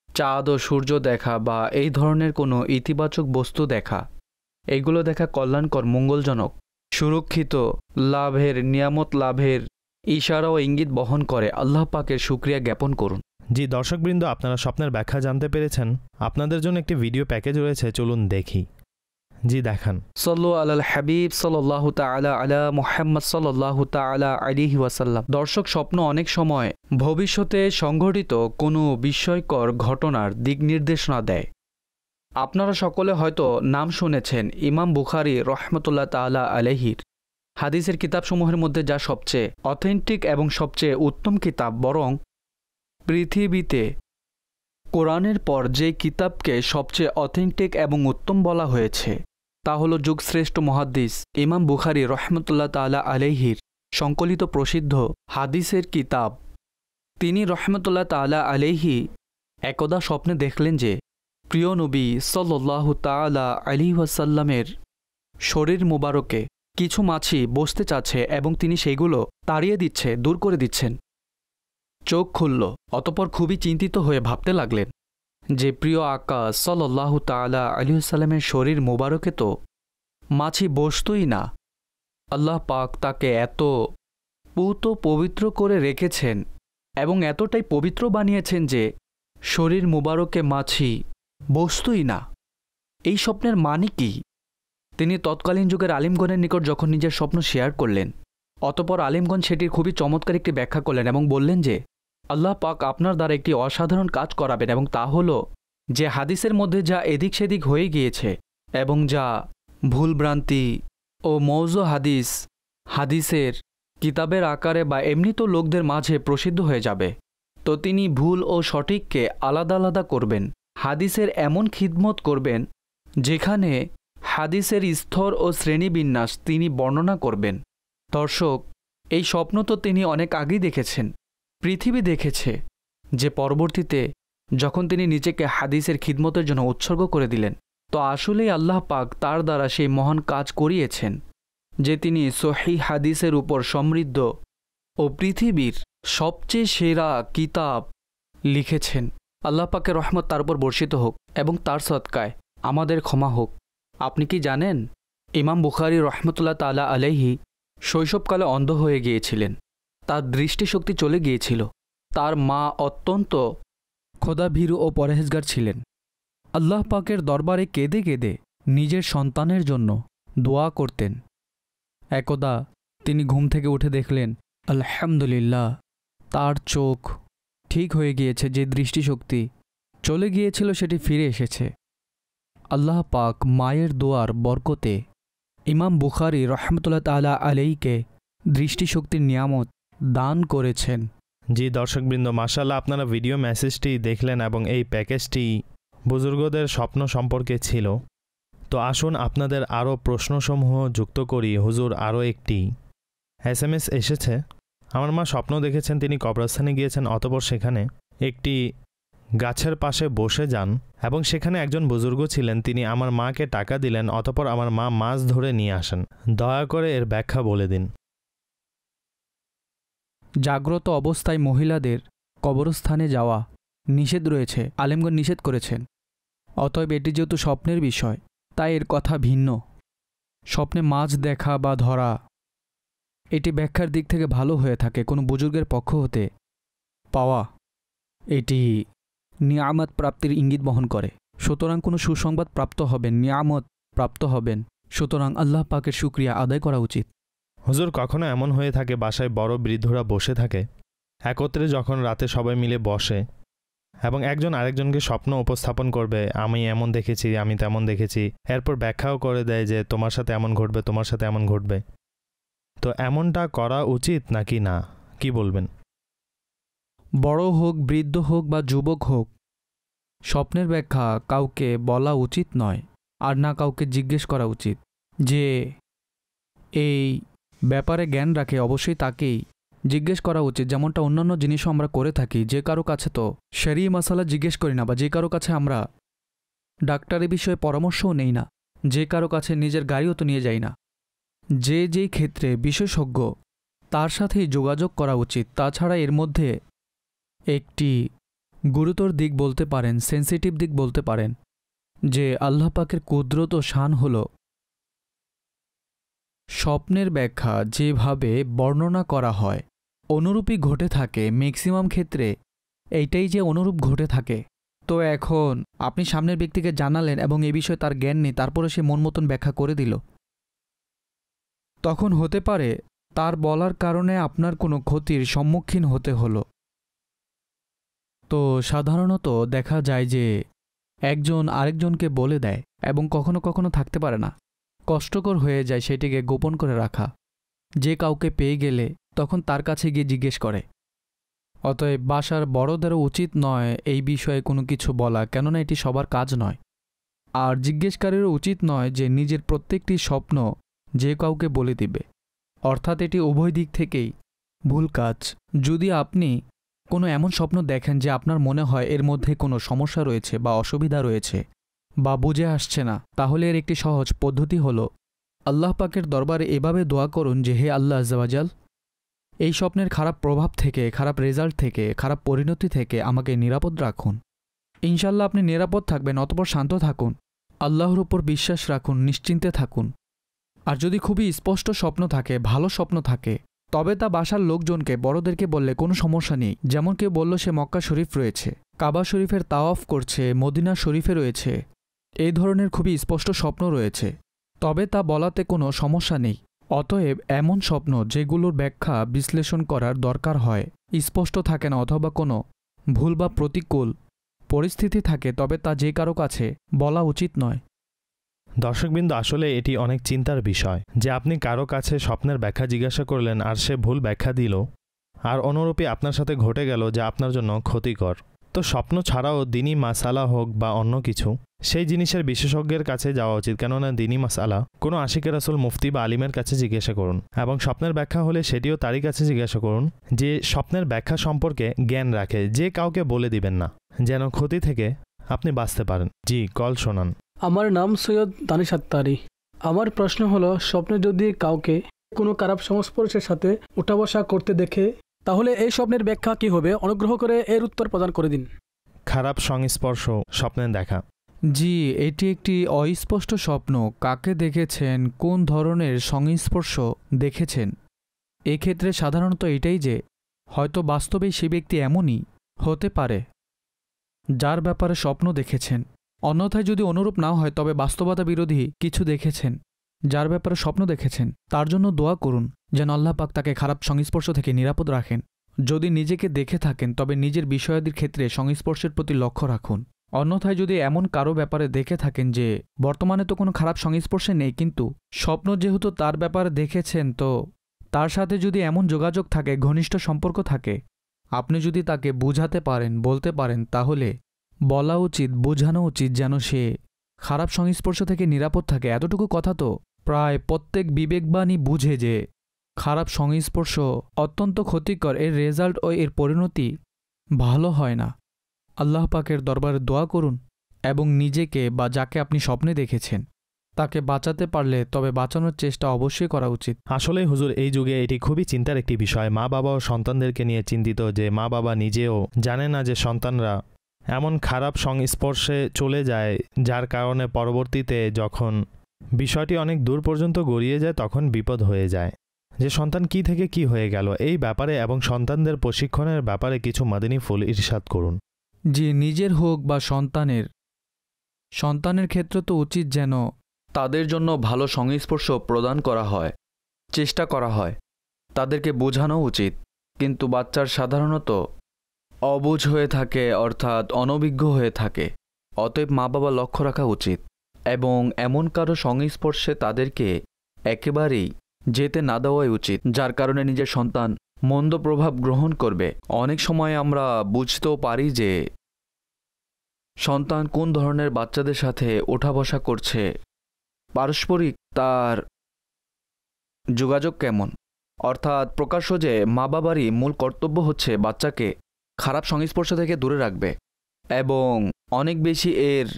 চাঁদ ও সূর্য দেখা বা এই ধরনের কোনো ইতিবাচক বস্তু দেখা, এইগুলো দেখা কল্যাণকর, মঙ্গলজনক, সুরক্ষিত, লাভের, নিয়ামত লাভের ইশারা ও ইঙ্গিত বহন করে। আল্লাহ পাকের শুকরিয়া জ্ঞাপন করুন। জি দর্শকবৃন্দ, আপনারা স্বপ্নের ব্যাখ্যা জানতে পেরেছেন। আপনাদের জন্য একটি ভিডিও প্যাকেজ রয়েছে, চলুন দেখি। জি দেখান। সাল্লু আলাল হাবিব সাল্লাল্লাহু তাআলা আলা মুহাম্মদ সাল্লাল্লাহু তাআলা আলাইহি ওয়াসাল্লাম। দর্শক, স্বপ্ন অনেক সময় ভবিষ্যতে সংঘটিত কোনো বিস্ময়কর ঘটনার দিক নির্দেশনা দেয়। আপনারা সকলে হয়তো নাম শুনেছেন ইমাম বুখারী রহমতুল্লাহ তাআলা আলাইহির হাদিসের কিতাবসমূহের মধ্যে যা সবচেয়ে অথেন্টিক এবং সবচেয়ে উত্তম কিতাব, বরং পৃথিবীতে কোরআনের পর যে কিতাবকে সবচেয়ে অথেন্টিক এবং উত্তম বলা হয়েছে তা হল যুগশ্রেষ্ঠ মুহাদ্দিস ইমাম বুখারী রহমতুল্লাহ তাআলা আলাইহির সংকলিত প্রসিদ্ধ হাদিসের কিতাব। তিনি রহমতুল্লাহ তাআলা আলাইহি একদা স্বপ্নে দেখলেন যে প্রিয় নবী সাল্লাল্লাহু তাআলা আলাইহি ওয়াসাল্লামের শরীর মুবারকে কিছু মাছি বসতে চাচ্ছে এবং তিনি সেগুলো তাড়িয়ে দিচ্ছে, দূর করে দিচ্ছেন। চোখ খুলল, অতঃপর খুবই চিন্তিত হয়ে ভাবতে লাগলেন যে প্রিয় আকা সাল্লাল্লাহু তাআলা আলাইহি ওয়াসাল্লামের শরীর মুবারকে তো মাছি বসতই না। আল্লাহ পাক তাকে এত পুত পবিত্র করে রেখেছেন এবং এতটাই পবিত্র বানিয়েছেন যে শরীর মুবারকে মাছি বসতই না। এই স্বপ্নের মানে কি? তিনি তৎকালীন যুগের আলিমগণের নিকট যখন নিজের স্বপ্ন শেয়ার করলেন, অতঃপর আলিমগণ সেটির খুবই চমৎকার একটি ব্যাখ্যা করলেন এবং বললেন যে আল্লাহ পাক আপনার দ্বারা একটি অসাধারণ কাজ করাবেন, এবং তা হল যে হাদিসের মধ্যে যা এদিক সেদিক হয়ে গিয়েছে এবং যা ভুলভ্রান্তি ও মৌজু হাদিসের কিতাবের আকারে বা এমনি তো লোকদের মাঝে প্রসিদ্ধ হয়ে যাবে, তো তিনি ভুল ও সঠিককে আলাদা আলাদা করবেন। হাদিসের এমন খিদমত করবেন যেখানে হাদিসের স্তর ও শ্রেণীবিন্যাস তিনি বর্ণনা করবেন। দর্শক, এই স্বপ্ন তো তিনি অনেক আগেই দেখেছেন, পৃথিবী দেখেছে, যে পরবর্তীতে যখন তিনি নিজেকে হাদিসের খিদমতের জন্য উৎসর্গ করে দিলেন, তো আসলেই আল্লাহ পাক তার দ্বারা সেই মহান কাজ করিয়েছেন। যে তিনি সহিহ হাদিসের উপর সমৃদ্ধ ও পৃথিবীর সবচেয়ে সেরা কিতাব লিখেছেন। আল্লাহ পাকের রহমত তার উপর বর্ষিত হোক এবং তার সদকায় আমাদের ক্ষমা হোক। আপনি কি জানেন, ইমাম বুখারী রহমতুল্লাহ তাআলা আলাইহি শৈশবকালে অন্ধ হয়ে গিয়েছিলেন। তার দৃষ্টিশক্তি চলে গিয়েছিল। তার মা অত্যন্ত খোদাভীরু ও পরহেজগার ছিলেন। আল্লাহ পাকের দরবারে কেঁদে কেঁদে নিজের সন্তানের জন্য দোয়া করতেন। একদা তিনি ঘুম থেকে উঠে দেখলেন, আলহামদুলিল্লাহ, তার চোখ ঠিক হয়ে গিয়েছে। যে দৃষ্টিশক্তি চলে গিয়েছিল সেটি ফিরে এসেছে। আল্লাহ পাক মায়ের দোয়ার বরকতে ইমাম বুখারী রহমতুল্লাহ তাআলা আলাইহিকে দৃষ্টিশক্তির নিয়ামত দান করেছেন। জি দর্শকবৃন্দ, মাশাআল্লাহ, আপনারা ভিডিও মেসেজটি দেখলেন এবং এই প্যাকেজটি বুজুর্গদের স্বপ্ন সম্পর্কে ছিল। তো আসুন আপনাদের আরও প্রশ্নসমূহ যুক্ত করি। হুজুর, আরও একটি SMS এসেছে। আমার মা স্বপ্ন দেখেছেন তিনি কবরস্থানে গিয়েছেন, অতঃপর সেখানে একটি গাছের পাশে বসে যান এবং সেখানে একজন বুজুর্গ ছিলেন। তিনি আমার মাকে টাকা দিলেন, অতঃপর আমার মা মাছ ধরে নিয়ে আসেন। দয়া করে এর ব্যাখ্যা বলে দিন। জাগ্রত অবস্থায় মহিলাদের কবরস্থানে যাওয়া নিষেধ রয়েছে, আলেমগণ নিষেধ করেছেন। অতএব এটি যেহেতু স্বপ্নের বিষয়, তাই এর কথা ভিন্ন। স্বপ্নে মাছ দেখা বা ধরা এটি ব্যাখ্যার দিক থেকে ভালো হয়ে থাকে কোনো বুজুর্গের পক্ষ হতে পাওয়া। এটি নিয়ামত প্রাপ্তির ইঙ্গিত বহন করে। সুতরাং কোনো সুসংবাদ প্রাপ্ত হবেন, নিয়ামত প্রাপ্ত হবেন। সুতরাং আল্লাহ পাকের শুকরিয়া আদায় করা উচিত। হুজুর, কখনো এমন হয়ে থাকে বাসায় বড় বৃদ্ধরা বসে থাকে, একত্রে যখন রাতে সবাই মিলে বসে এবং একজন আরেকজনকে স্বপ্ন উপস্থাপন করবে, আমি এমন দেখেছি, আমি তেমন দেখেছি, এরপর ব্যাখ্যাও করে দেয় যে তোমার সাথে এমন ঘটবে, তোমার সাথে এমন ঘটবে। তো এমনটা করা উচিত নাকি না, কি বলবেন? বড় হোক, বৃদ্ধ হোক বা যুবক হোক, স্বপ্নের ব্যাখ্যা কাউকে বলা উচিত নয়, আর না কাউকে জিজ্ঞেস করা উচিত। যে এই ব্যাপারে জ্ঞান রাখে অবশ্যই তাকেই জিজ্ঞেস করা উচিত। যেমনটা অন্যান্য জিনিসও আমরা করে থাকি। যে কারো কাছে তো শরীয়ী মাসালা জিজ্ঞেস করি না, বা যে কারো কাছে আমরা ডাক্তারি বিষয়ে পরামর্শও নেই না, যে কারো কাছে নিজের গাড়িও তো নিয়ে যাই না। যে যেই ক্ষেত্রে বিশেষজ্ঞ তার সাথেই যোগাযোগ করা উচিত। তাছাড়া এর মধ্যে একটি গুরুতর দিক বলতে পারেন, সেন্সিটিভ দিক বলতে পারেন, যে আল্লাহ পাকের কুদরত ও শান হল স্বপ্নের ব্যাখ্যা যেভাবে বর্ণনা করা হয় অনুরূপই ঘটে থাকে। ম্যাক্সিমাম ক্ষেত্রে এইটাই যে অনুরূপ ঘটে থাকে। তো এখন আপনি সামনের ব্যক্তিকে জানালেন এবং এ বিষয়ে তার জ্ঞান নেই, তারপরে সে মন মতন ব্যাখ্যা করে দিল, তখন হতে পারে তার বলার কারণে আপনার কোনো ক্ষতির সম্মুখীন হতে হলো। তো সাধারণত দেখা যায় যে একজন আরেকজনকে বলে দেয় এবং কখনো কখনো থাকতে পারে না, কষ্টকর হয়ে যায় সেটিকে গোপন করে রাখা। যে কাউকে পেয়ে গেলে তখন তার কাছে গিয়ে জিজ্ঞেস করে। অতএব বাসার বড়দেরও উচিত নয় এই বিষয়ে কোনো কিছু বলা, কেননা এটি সবার কাজ নয়। আর জিজ্ঞেসকারীরও উচিত নয় যে নিজের প্রত্যেকটি স্বপ্ন যে কাউকে বলে দিবে, অর্থাৎ এটি উভয় দিক থেকেই ভুল কাজ। যদি আপনি কোনো এমন স্বপ্ন দেখেন যে আপনার মনে হয় এর মধ্যে কোনো সমস্যা রয়েছে বা অসুবিধা রয়েছে বা বুঝে আসছে না, তাহলে এর একটি সহজ পদ্ধতি হলো আল্লাহ পাকের দরবারে এভাবে দোয়া করুন যে হে আল্লাহ আজ্জাওয়াজাল, এই স্বপ্নের খারাপ প্রভাব থেকে, খারাপ রেজাল্ট থেকে, খারাপ পরিণতি থেকে আমাকে নিরাপদ রাখুন। ইনশাল্লাহ আপনি নিরাপদ থাকবেন। অতঃপর শান্ত থাকুন, আল্লাহর উপর বিশ্বাস রাখুন, নিশ্চিন্তে থাকুন। আর যদি খুবই স্পষ্ট স্বপ্ন থাকে, ভালো স্বপ্ন থাকে, তবে তা বাসার লোকজনকে, বড়দেরকে বললে কোনো সমস্যা নেই। যেমন কেউ বলল সে মক্কা শরীফ রয়েছে, কাবা শরীফের তাওয়াফ করছে, মদিনা শরীফে রয়েছে, এই ধরনের খুবই স্পষ্ট স্বপ্ন রয়েছে, তবে তা বলাতে কোনো সমস্যা নেই। অতএব এমন স্বপ্ন যেগুলোর ব্যাখ্যা বিশ্লেষণ করার দরকার হয়, স্পষ্ট থাকে না অথবা কোনো ভুল বা প্রতিকূল পরিস্থিতি থাকে, তবে তা যে কারো কাছে বলা উচিত নয়। দর্শকবৃন্দ, আসলে এটি অনেক চিন্তার বিষয় যে আপনি কারো কাছে স্বপ্নের ব্যাখ্যা জিজ্ঞাসা করলেন আর সে ভুল ব্যাখ্যা দিল, আর অনুরূপী আপনার সাথে ঘটে গেল যা আপনার জন্য ক্ষতিকর। তো স্বপ্ন ছাড়াও দিনী মাসালা হোক বা অন্য কিছু, সেই জিনিসের বিশেষজ্ঞের কাছে যাওয়া উচিত। কেননা দিনী মাসালা কোনো আশিকে রাসূল, মুফতি বা আলিমের কাছে জিজ্ঞাসা করুন, এবং স্বপ্নের ব্যাখ্যা হলে সেটিও তারই কাছে জিজ্ঞাসা করুন যে স্বপ্নের ব্যাখ্যা সম্পর্কে জ্ঞান রাখে, যে কাউকে বলে দিবেন না, যেন ক্ষতি থেকে আপনি বাঁচতে পারেন। জি, কল শোনান। আমার নাম সৈয়দ দানিশ আত্তারি। আমার প্রশ্ন হলো, স্বপ্নে যদি কাউকে কোনো খারাপ সংস্পর্শের সাথে উঠা বসা করতে দেখে, তাহলে এই স্বপ্নের ব্যাখ্যা কি হবে? অনুগ্রহ করে এর উত্তর প্রদান করে দিন। খারাপ সংস্পর্শ স্বপ্নে দেখা। জি, এটি একটি অস্পষ্ট স্বপ্ন। কাকে দেখেছেন, কোন ধরনের সংস্পর্শ দেখেছেন, এক্ষেত্রে সাধারণত এটাই যে হয়তো বাস্তবেই সে ব্যক্তি এমনই হতে পারে যার ব্যাপারে স্বপ্ন দেখেছেন। অন্যথায় যদি অনুরূপ না হয় তবে বাস্তবতা বিরোধী কিছু দেখেছেন যার ব্যাপারে স্বপ্ন দেখেছেন, তার জন্য দোয়া করুন যেন আল্লাহ পাক তাকে খারাপ সংস্পর্শ থেকে নিরাপদ রাখেন। যদি নিজেকে দেখে থাকেন তবে নিজের বিষয়াদির ক্ষেত্রে সংস্পর্শের প্রতি লক্ষ্য রাখুন। অন্যথায় যদি এমন কারো ব্যাপারে দেখে থাকেন যে বর্তমানে তো কোনো খারাপ সংস্পর্শে নেই, কিন্তু স্বপ্ন যেহেতু তার ব্যাপারে দেখেছেন, তো তার সাথে যদি এমন যোগাযোগ থাকে, ঘনিষ্ঠ সম্পর্ক থাকে, আপনি যদি তাকে বুঝাতে পারেন, বলতে পারেন, তাহলে বলা উচিত, বোঝানো উচিত যেন সে খারাপ সংস্পর্শ থেকে নিরাপদ থাকে। এতটুকু কথা তো প্রায় প্রত্যেক বিবেকবানই বুঝে যে খারাপ সংস্পর্শ অত্যন্ত ক্ষতিকর, এর রেজাল্ট ও এর পরিণতি ভালো হয় না। আল্লাহ পাকের দরবারে দোয়া করুন এবং নিজেকে বা যাকে আপনি স্বপ্নে দেখেছেন তাকে বাঁচাতে পারলে তবে বাঁচানোর চেষ্টা অবশ্যই করা উচিত। আসলে হুজুর, এই যুগে এটি খুবই চিন্তার একটি বিষয়। মা বাবা ও সন্তানদেরকে নিয়ে চিন্তিত যে মা বাবা নিজেও জানে না যে সন্তানরা এমন খারাপ সংস্পর্শে চলে যায় যার কারণে পরবর্তীতে যখন বিষয়টি অনেক দূর পর্যন্ত গড়িয়ে যায় তখন বিপদ হয়ে যায় যে সন্তান কি থেকে কি হয়ে গেল। এই ব্যাপারে এবং সন্তানদের প্রশিক্ষণের ব্যাপারে কিছু মাদানী ফুল ইরশাদ করুন। যে নিজের হোক বা সন্তানের ক্ষেত্রে তো উচিত যেন তাদের জন্য ভালো সংস্পর্শ প্রদান করা হয়, চেষ্টা করা হয়, তাদেরকে বোঝানো উচিত। কিন্তু বাচ্চার সাধারণত অবুঝ হয়ে থাকে, অর্থাৎ অনভিজ্ঞ হয়ে থাকে। অতএব মা বাবা লক্ষ্য রাখা উচিত এবং এমন কারো সংস্পর্শে তাদেরকে একেবারেই যেতে না দেওয়াই উচিত যার কারণে নিজের সন্তান মন্দ প্রভাব গ্রহণ করবে। অনেক সময় আমরা বুঝতেও পারি যে সন্তান কোন ধরনের বাচ্চাদের সাথে ওঠা বসা করছে, পারস্পরিক তার যোগাযোগ কেমন। অর্থাৎ প্রকাশ্য যে মা বাবারই মূল কর্তব্য হচ্ছে বাচ্চাকে খারাপ সংস্পর্শ থেকে দূরে রাখবে এবং অনেক বেশি এর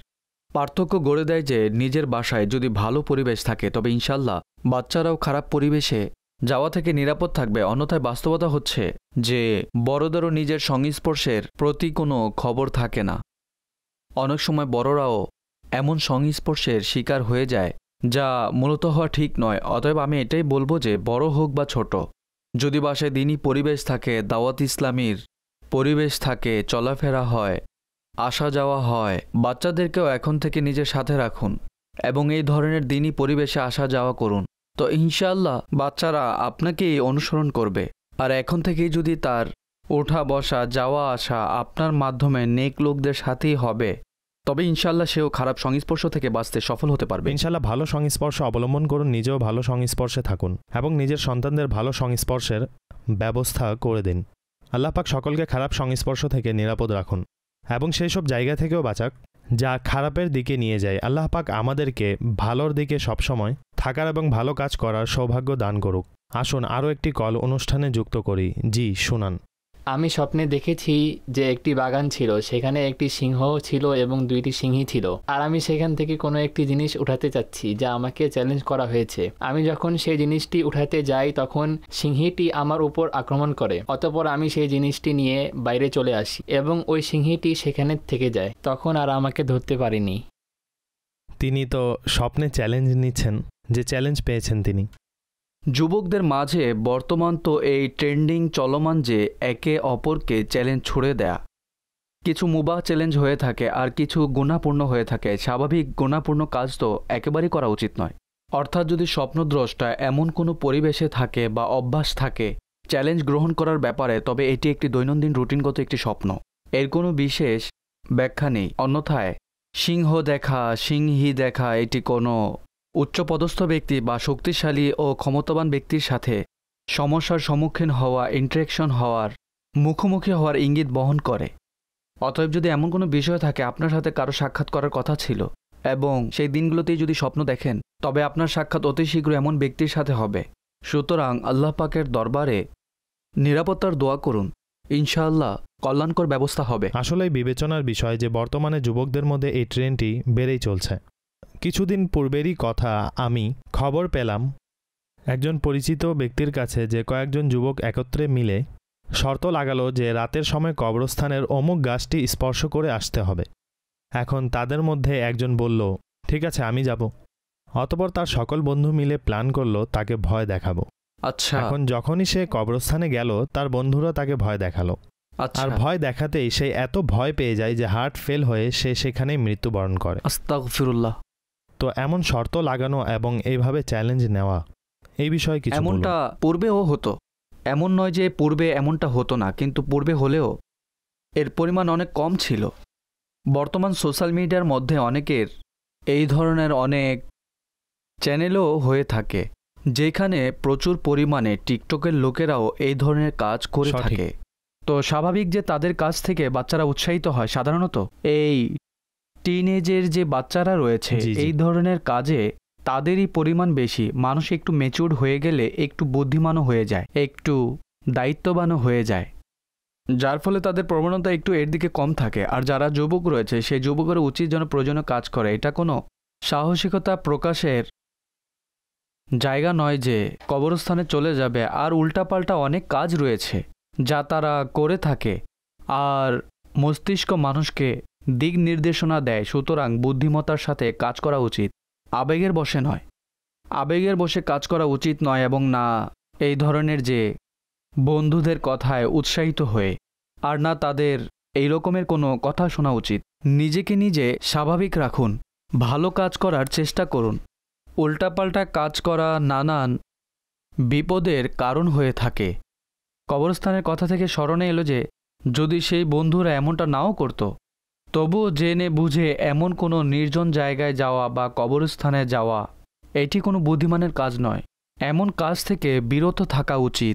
পার্থক্য গড়ে দেয় যে নিজের বাসায় যদি ভালো পরিবেশ থাকে তবে ইনশাল্লাহ বাচ্চারাও খারাপ পরিবেশে যাওয়া থেকে নিরাপদ থাকবে। অন্যথায় বাস্তবতা হচ্ছে যে বড়দেরও নিজের সংস্পর্শের প্রতি কোনো খবর থাকে না। অনেক সময় বড়রাও এমন সংস্পর্শের শিকার হয়ে যায় যা মূলত হওয়া ঠিক নয়। অতএব আমি এটাই বলবো যে বড় হোক বা ছোট, যদি বাসায় দিনী পরিবেশ থাকে, দাওয়াত ইসলামীর পরিবেশ থাকে, চলাফেরা হয়, আসা যাওয়া হয়, বাচ্চাদেরকেও এখন থেকে নিজের সাথে রাখুন এবং এই ধরনের দিনী পরিবেশে আসা যাওয়া করুন। তো ইনশাআল্লাহ বাচ্চারা আপনাকেই অনুসরণ করবে। আর এখন থেকেই যদি তার ওঠা বসা যাওয়া আসা আপনার মাধ্যমে নেক লোকদের সাথেই হবে তবে ইনশাআল্লাহ সেও খারাপ সংস্পর্শ থেকে বাঁচতে সফল হতে পারবে। ইনশাআল্লাহ ভালো সংস্পর্শ অবলম্বন করুন, নিজেও ভালো সংস্পর্শে থাকুন এবং নিজের সন্তানদের ভালো সংস্পর্শের ব্যবস্থা করে দিন। আল্লাহ পাক সকলকে খারাপ সংস্পর্শ থেকে নিরাপদ রাখুন এবং সেই সব জায়গা থেকেও বাঁচাক যা খারাপের দিকে নিয়ে যায়। আল্লাহ পাক আমাদেরকে ভালোর দিকে সবসময় থাকার এবং ভালো কাজ করার সৌভাগ্য দান করুক। আসুন আরও একটি কল অনুষ্ঠানে যুক্ত করি। জি, শুনান। আমি স্বপ্নে দেখেছি যে একটি বাগান ছিল, সেখানে একটি সিংহ ছিল এবং দুইটি সিংহী ছিল, আর আমি সেখান থেকে কোনো একটি জিনিস উঠাতে চাচ্ছি যা আমাকে চ্যালেঞ্জ করা হয়েছে। আমি যখন সেই জিনিসটি উঠাতে যাই তখন সিংহীটি আমার উপর আক্রমণ করে, অতঃপর আমি সেই জিনিসটি নিয়ে বাইরে চলে আসি এবং ওই সিংহীটি সেখানে থেকে যায়, তখন আর আমাকে ধরতে পারিনি। তিনি তো স্বপ্নে চ্যালেঞ্জ নিচ্ছেন, যে চ্যালেঞ্জ পেয়েছেন তিনি। যুবকদের মাঝে বর্তমান তো এই ট্রেন্ডিং চলমান যে একে অপরকে চ্যালেঞ্জ ছুড়ে দেয়া। কিছু মুবাহ চ্যালেঞ্জ হয়ে থাকে আর কিছু গুণাপূর্ণ হয়ে থাকে। স্বাভাবিক গুণাপূর্ণ কাজ তো একেবারেই করা উচিত নয়। অর্থাৎ যদি স্বপ্নদ্রষ্টা এমন কোনো পরিবেশে থাকে বা অভ্যাস থাকে চ্যালেঞ্জ গ্রহণ করার ব্যাপারে, তবে এটি একটি দৈনন্দিন রুটিনগত একটি স্বপ্ন, এর কোনো বিশেষ ব্যাখ্যা নেই। অন্যথায় সিংহ দেখা, সিংহী দেখা এটি কোনো উচ্চপদস্থ ব্যক্তি বা শক্তিশালী ও ক্ষমতাবান ব্যক্তির সাথে সমস্যার সম্মুখীন হওয়া, ইন্টারেকশন হওয়ার, মুখোমুখি হওয়ার ইঙ্গিত বহন করে। অতএব যদি এমন কোনো বিষয় থাকে আপনার সাথে কারো সাক্ষাৎ করার কথা ছিল এবং সেই দিনগুলোতেই যদি স্বপ্ন দেখেন তবে আপনার সাক্ষাৎ অতি শীঘ্র এমন ব্যক্তির সাথে হবে। সুতরাং আল্লাহ পাকের দরবারে নিরাপত্তার দোয়া করুন, ইনশাআল্লাহ কল্যাণকর ব্যবস্থা হবে। আসলেই বিবেচনার বিষয় যে বর্তমানে যুবকদের মধ্যে এই ট্রেন্ডটি বেড়েই চলছে। কিছুদিন পূর্বেরই কথা, আমি খবর পেলাম একজন পরিচিত ব্যক্তির কাছে যে কয়েকজন যুবক একত্রে মিলে শর্ত লাগালো যে রাতের সময় কবরস্থানের অমুক গাছটি স্পর্শ করে আসতে হবে। এখন তাদের মধ্যে একজন বলল, ঠিক আছে আমি যাব। অতঃপর তার সকল বন্ধু মিলে প্ল্যান করলো তাকে ভয় দেখাবো। আচ্ছা। এখন যখনই সে কবরস্থানে গেল তার বন্ধুরা তাকে ভয় দেখালো। আর ভয় দেখাতেই সে এত ভয় পেয়ে যায় যে হার্ট ফেল হয়ে সে সেখানেই মৃত্যুবরণ করে। আস্তাগফিরুল্লাহ। তো এমন শর্ত লাগানো এবং এইভাবে চ্যালেঞ্জ নেওয়া, এই বিষয়ে কিছু বলুন। এমনটা পূর্বেও হতো, এমন নয় যে পূর্বে এমনটা হতো না, কিন্তু পূর্বে হলেও এর পরিমাণ অনেক কম ছিল। বর্তমান সোশ্যাল মিডিয়ার মধ্যে অনেকের এই ধরনের অনেক চ্যানেলও হয়ে থাকে, যেখানে প্রচুর পরিমাণে টিকটকের লোকেরাও এই ধরনের কাজ করে থাকে। তো স্বাভাবিক যে তাদের কাছ থেকে বাচ্চারা উৎসাহিত হয়। সাধারণত এই টিনেজের যে বাচ্চারা রয়েছে এই ধরনের কাজে তাদেরই পরিমাণ বেশি। মানুষ একটু ম্যাচিউর হয়ে গেলে একটু বুদ্ধিমানও হয়ে যায়, একটু দায়িত্ববানও হয়ে যায়, যার ফলে তাদের প্রবণতা একটু এর দিকে কম থাকে। আর যারা যুবক রয়েছে সেই যুবকের উচিত যেন প্রয়োজনীয় কাজ করে। এটা কোনো সাহসিকতা প্রকাশের জায়গা নয় যে কবরস্থানে চলে যাবে। আর উল্টাপাল্টা অনেক কাজ রয়েছে যা তারা করে থাকে, আর মস্তিষ্ক মানুষকে দিক নির্দেশনা দেয়। সুতরাং বুদ্ধিমত্তার সাথে কাজ করা উচিত, আবেগের বশে নয়। আবেগের বশে কাজ করা উচিত নয়, এবং না এই ধরনের যে বন্ধুদের কথায় উৎসাহিত হয়ে, আর না তাদের এই রকমের কোনো কথা শোনা উচিত। নিজেকে নিজে স্বাভাবিক রাখুন, ভালো কাজ করার চেষ্টা করুন। উল্টাপাল্টা কাজ করা নানান বিপদের কারণ হয়ে থাকে। কবরস্থানের কথা থেকে স্মরণে এলো যে যদি সেই বন্ধুরা এমনটা নাও করত, তবুও জেনে বুঝে এমন কোনো নির্জন জায়গায় যাওয়া বা কবরস্থানে যাওয়া এটি কোনো বুদ্ধিমানের কাজ নয়। এমন কাজ থেকে বিরত থাকা উচিত।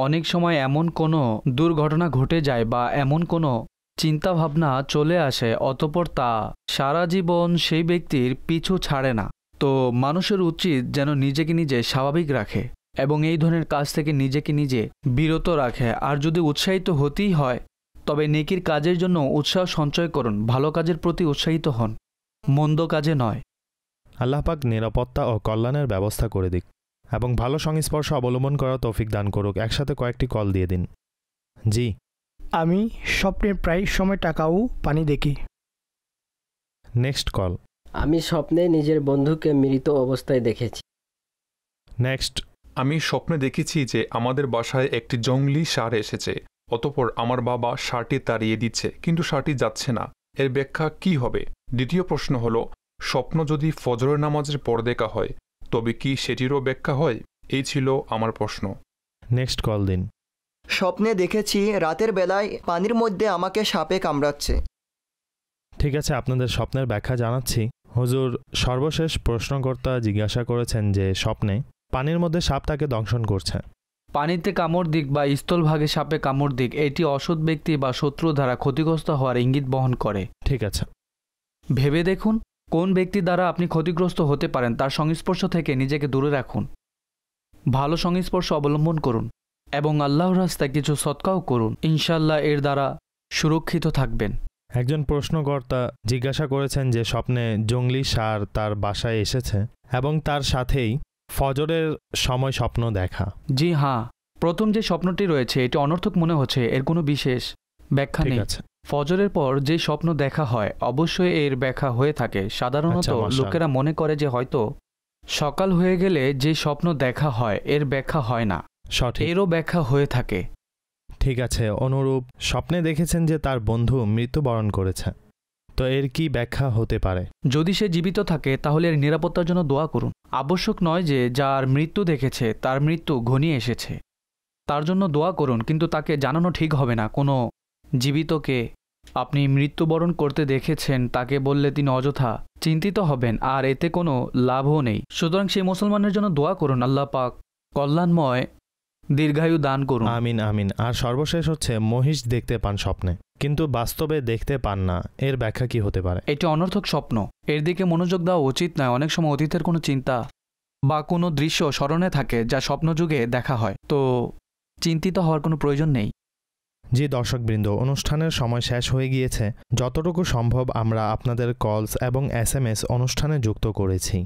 অনেক সময় এমন কোনো দুর্ঘটনা ঘটে যায় বা এমন কোনো চিন্তাভাবনা চলে আসে, অতঃপর তা সারা জীবন সেই ব্যক্তির পিছু ছাড়ে না। তো মানুষের উচিত যেন নিজেকে নিজে স্বাভাবিক রাখে এবং এই ধরনের কাজ থেকে নিজেকে নিজে বিরত রাখে। আর যদি উৎসাহিত হতেই হয় তবে নেকির কাজের জন্য উৎসাহ সঞ্চয় করুন, ভালো কাজের প্রতি উৎসাহিত হন, মন্দ কাজে নয়। আল্লাহ পাক নিরাপত্তা ও কল্যাণের ব্যবস্থা করে দিক এবং ভালো সংস্পর্শ অবলম্বন করার তৌফিক দান করুক। একসাথে কয়েকটি কল দিয়ে দিন। জি। আমি স্বপ্নে প্রায় সময় টাকা ও পানি দেখি। Next call. আমি স্বপ্নে নিজের বন্ধুকে মৃত অবস্থায় দেখেছি। নেক্সট। আমি স্বপ্নে দেখেছি যে আমাদের বাসায় একটি জঙ্গলি ষাঁড় এসেছে, অতঃপর আমার বাবা ষাঁড়টি তাড়িয়ে দিচ্ছে, কিন্তু ষাঁড়টি যাচ্ছে না। এর ব্যাখ্যা কি হবে? দ্বিতীয় প্রশ্ন হলো, স্বপ্ন যদি ফজরের নামাজের পর দেখা হয় তবে কি সেটিরও ব্যাখ্যা হয়? এই ছিল আমার প্রশ্ন। নেক্সট কল দিন। স্বপ্নে দেখেছি রাতের বেলায় পানির মধ্যে আমাকে সাপে কামড়াচ্ছে। ঠিক আছে, আপনাদের স্বপ্নের ব্যাখ্যা জানাচ্ছি। হুজুর, সর্বশেষ প্রশ্নকর্তা জিজ্ঞাসা করেছেন যে স্বপ্নে পানির মধ্যে সাপ তাকে দংশন করছে। পানিতে কামড় দিক বা স্থলভাগে সাপে কামড় দিক এটি অসৎ ব্যক্তি বা শত্রু দ্বারা ক্ষতিগ্রস্ত হওয়ার ইঙ্গিত বহন করে। ঠিক আছে, ভেবে দেখুন কোন ব্যক্তি দ্বারা আপনি ক্ষতিগ্রস্ত হতে পারেন, তার সংস্পর্শ থেকে নিজেকে দূরে রাখুন, ভালো সংস্পর্শ অবলম্বন করুন এবং আল্লাহর রাস্তায় কিছু সদকাও করুন। ইনশাল্লাহ এর দ্বারা সুরক্ষিত থাকবেন। একজন প্রশ্নকর্তা জিজ্ঞাসা করেছেন যে স্বপ্নে জঙ্গলি ষাঁড় তার বাসায় এসেছে এবং তার সাথেই ফজরের সময় স্বপ্ন দেখা। জি হ্যাঁ, প্রথম যে স্বপ্নটি রয়েছে এটি অনর্থক মনে হচ্ছে, এর কোনো বিশেষ ব্যাখ্যা নেই। ফজরের পর যে স্বপ্ন দেখা হয় অবশ্যই এর ব্যাখ্যা হয়ে থাকে। সাধারণত লোকেরা মনে করে যে হয়তো সকাল হয়ে গেলে যে স্বপ্ন দেখা হয় এর ব্যাখ্যা হয় না, এরও ব্যাখ্যা হয়ে থাকে। ঠিক আছে, অনুরূপ স্বপ্নে দেখেছেন যে তার বন্ধু মৃত্যুবরণ করেছে, তো এর কি ব্যাখ্যা হতে পারে? যদি সে জীবিত থাকে তাহলে এর নিরাপত্তার জন্য দোয়া করুন। আবশ্যক নয় যে যার মৃত্যু দেখেছে তার মৃত্যু ঘনিয়ে এসেছে, তার জন্য দোয়া করুন, কিন্তু তাকে জানানো ঠিক হবে না। কোনো জীবিতকে আপনি মৃত্যুবরণ করতে দেখেছেন তাকে বললে তিনি অযথা চিন্তিত হবেন, আর এতে কোনো লাভও নেই। সুতরাং সেই মুসলমানের জন্য দোয়া করুন, আল্লাহ পাক কল্যাণময় দীর্ঘায়ু দান করুন। আমিন আমিন। আর সর্বশেষ হচ্ছে মহিষ দেখতে পান স্বপ্নে, কিন্তু বাস্তবে দেখতে পান না, এর ব্যাখ্যা কি হতে পারে? এটি অনর্থক স্বপ্ন, এর দিকে মনোযোগ দেওয়া উচিত নয়। অনেক সময় অতীতের কোনো চিন্তা বা কোনো দৃশ্য স্মরণে থাকে যা স্বপ্নযুগে দেখা হয়, তো চিন্তিত হওয়ার কোনো প্রয়োজন নেই। জি দর্শকবৃন্দ, অনুষ্ঠানের সময় শেষ হয়ে গিয়েছে। যতটুকু সম্ভব আমরা আপনাদের কলস এবং SMS অনুষ্ঠানে যুক্ত করেছি।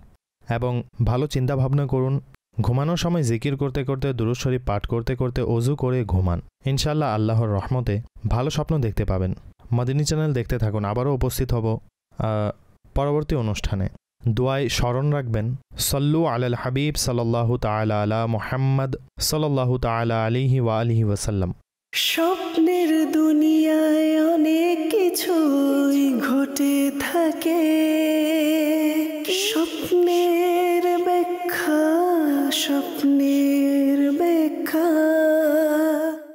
এবং ভালো চিন্তাভাবনা করুন, ঘুমানোর সময় জিকির করতে করতে দুরূদ শরীফ পাঠ করতে করতে ওযু করে ঘুমান। ইনশাআল্লাহ আল্লাহর রহমতে ভালো স্বপ্ন দেখতে পাবেন। মাদিনী চ্যানেল দেখতে থাকুন। আবারও উপস্থিত হব পরবর্তী অনুষ্ঠানে। দোয়ায় স্মরণ রাখবেন, সল্লু আলাল হাবিব সাল্লাল্লাহু তাআলা আলা মুহাম্মদ সাল্লাল্লাহু তাআলা আলাইহি ওয়া আলিহি ওয়াসাল্লাম। স্বপ্নের দুনিয়ায় অনেক কিছুই ঘটে থাকে, স্বপ্নের ব্যাখ্যা স্বপ্নের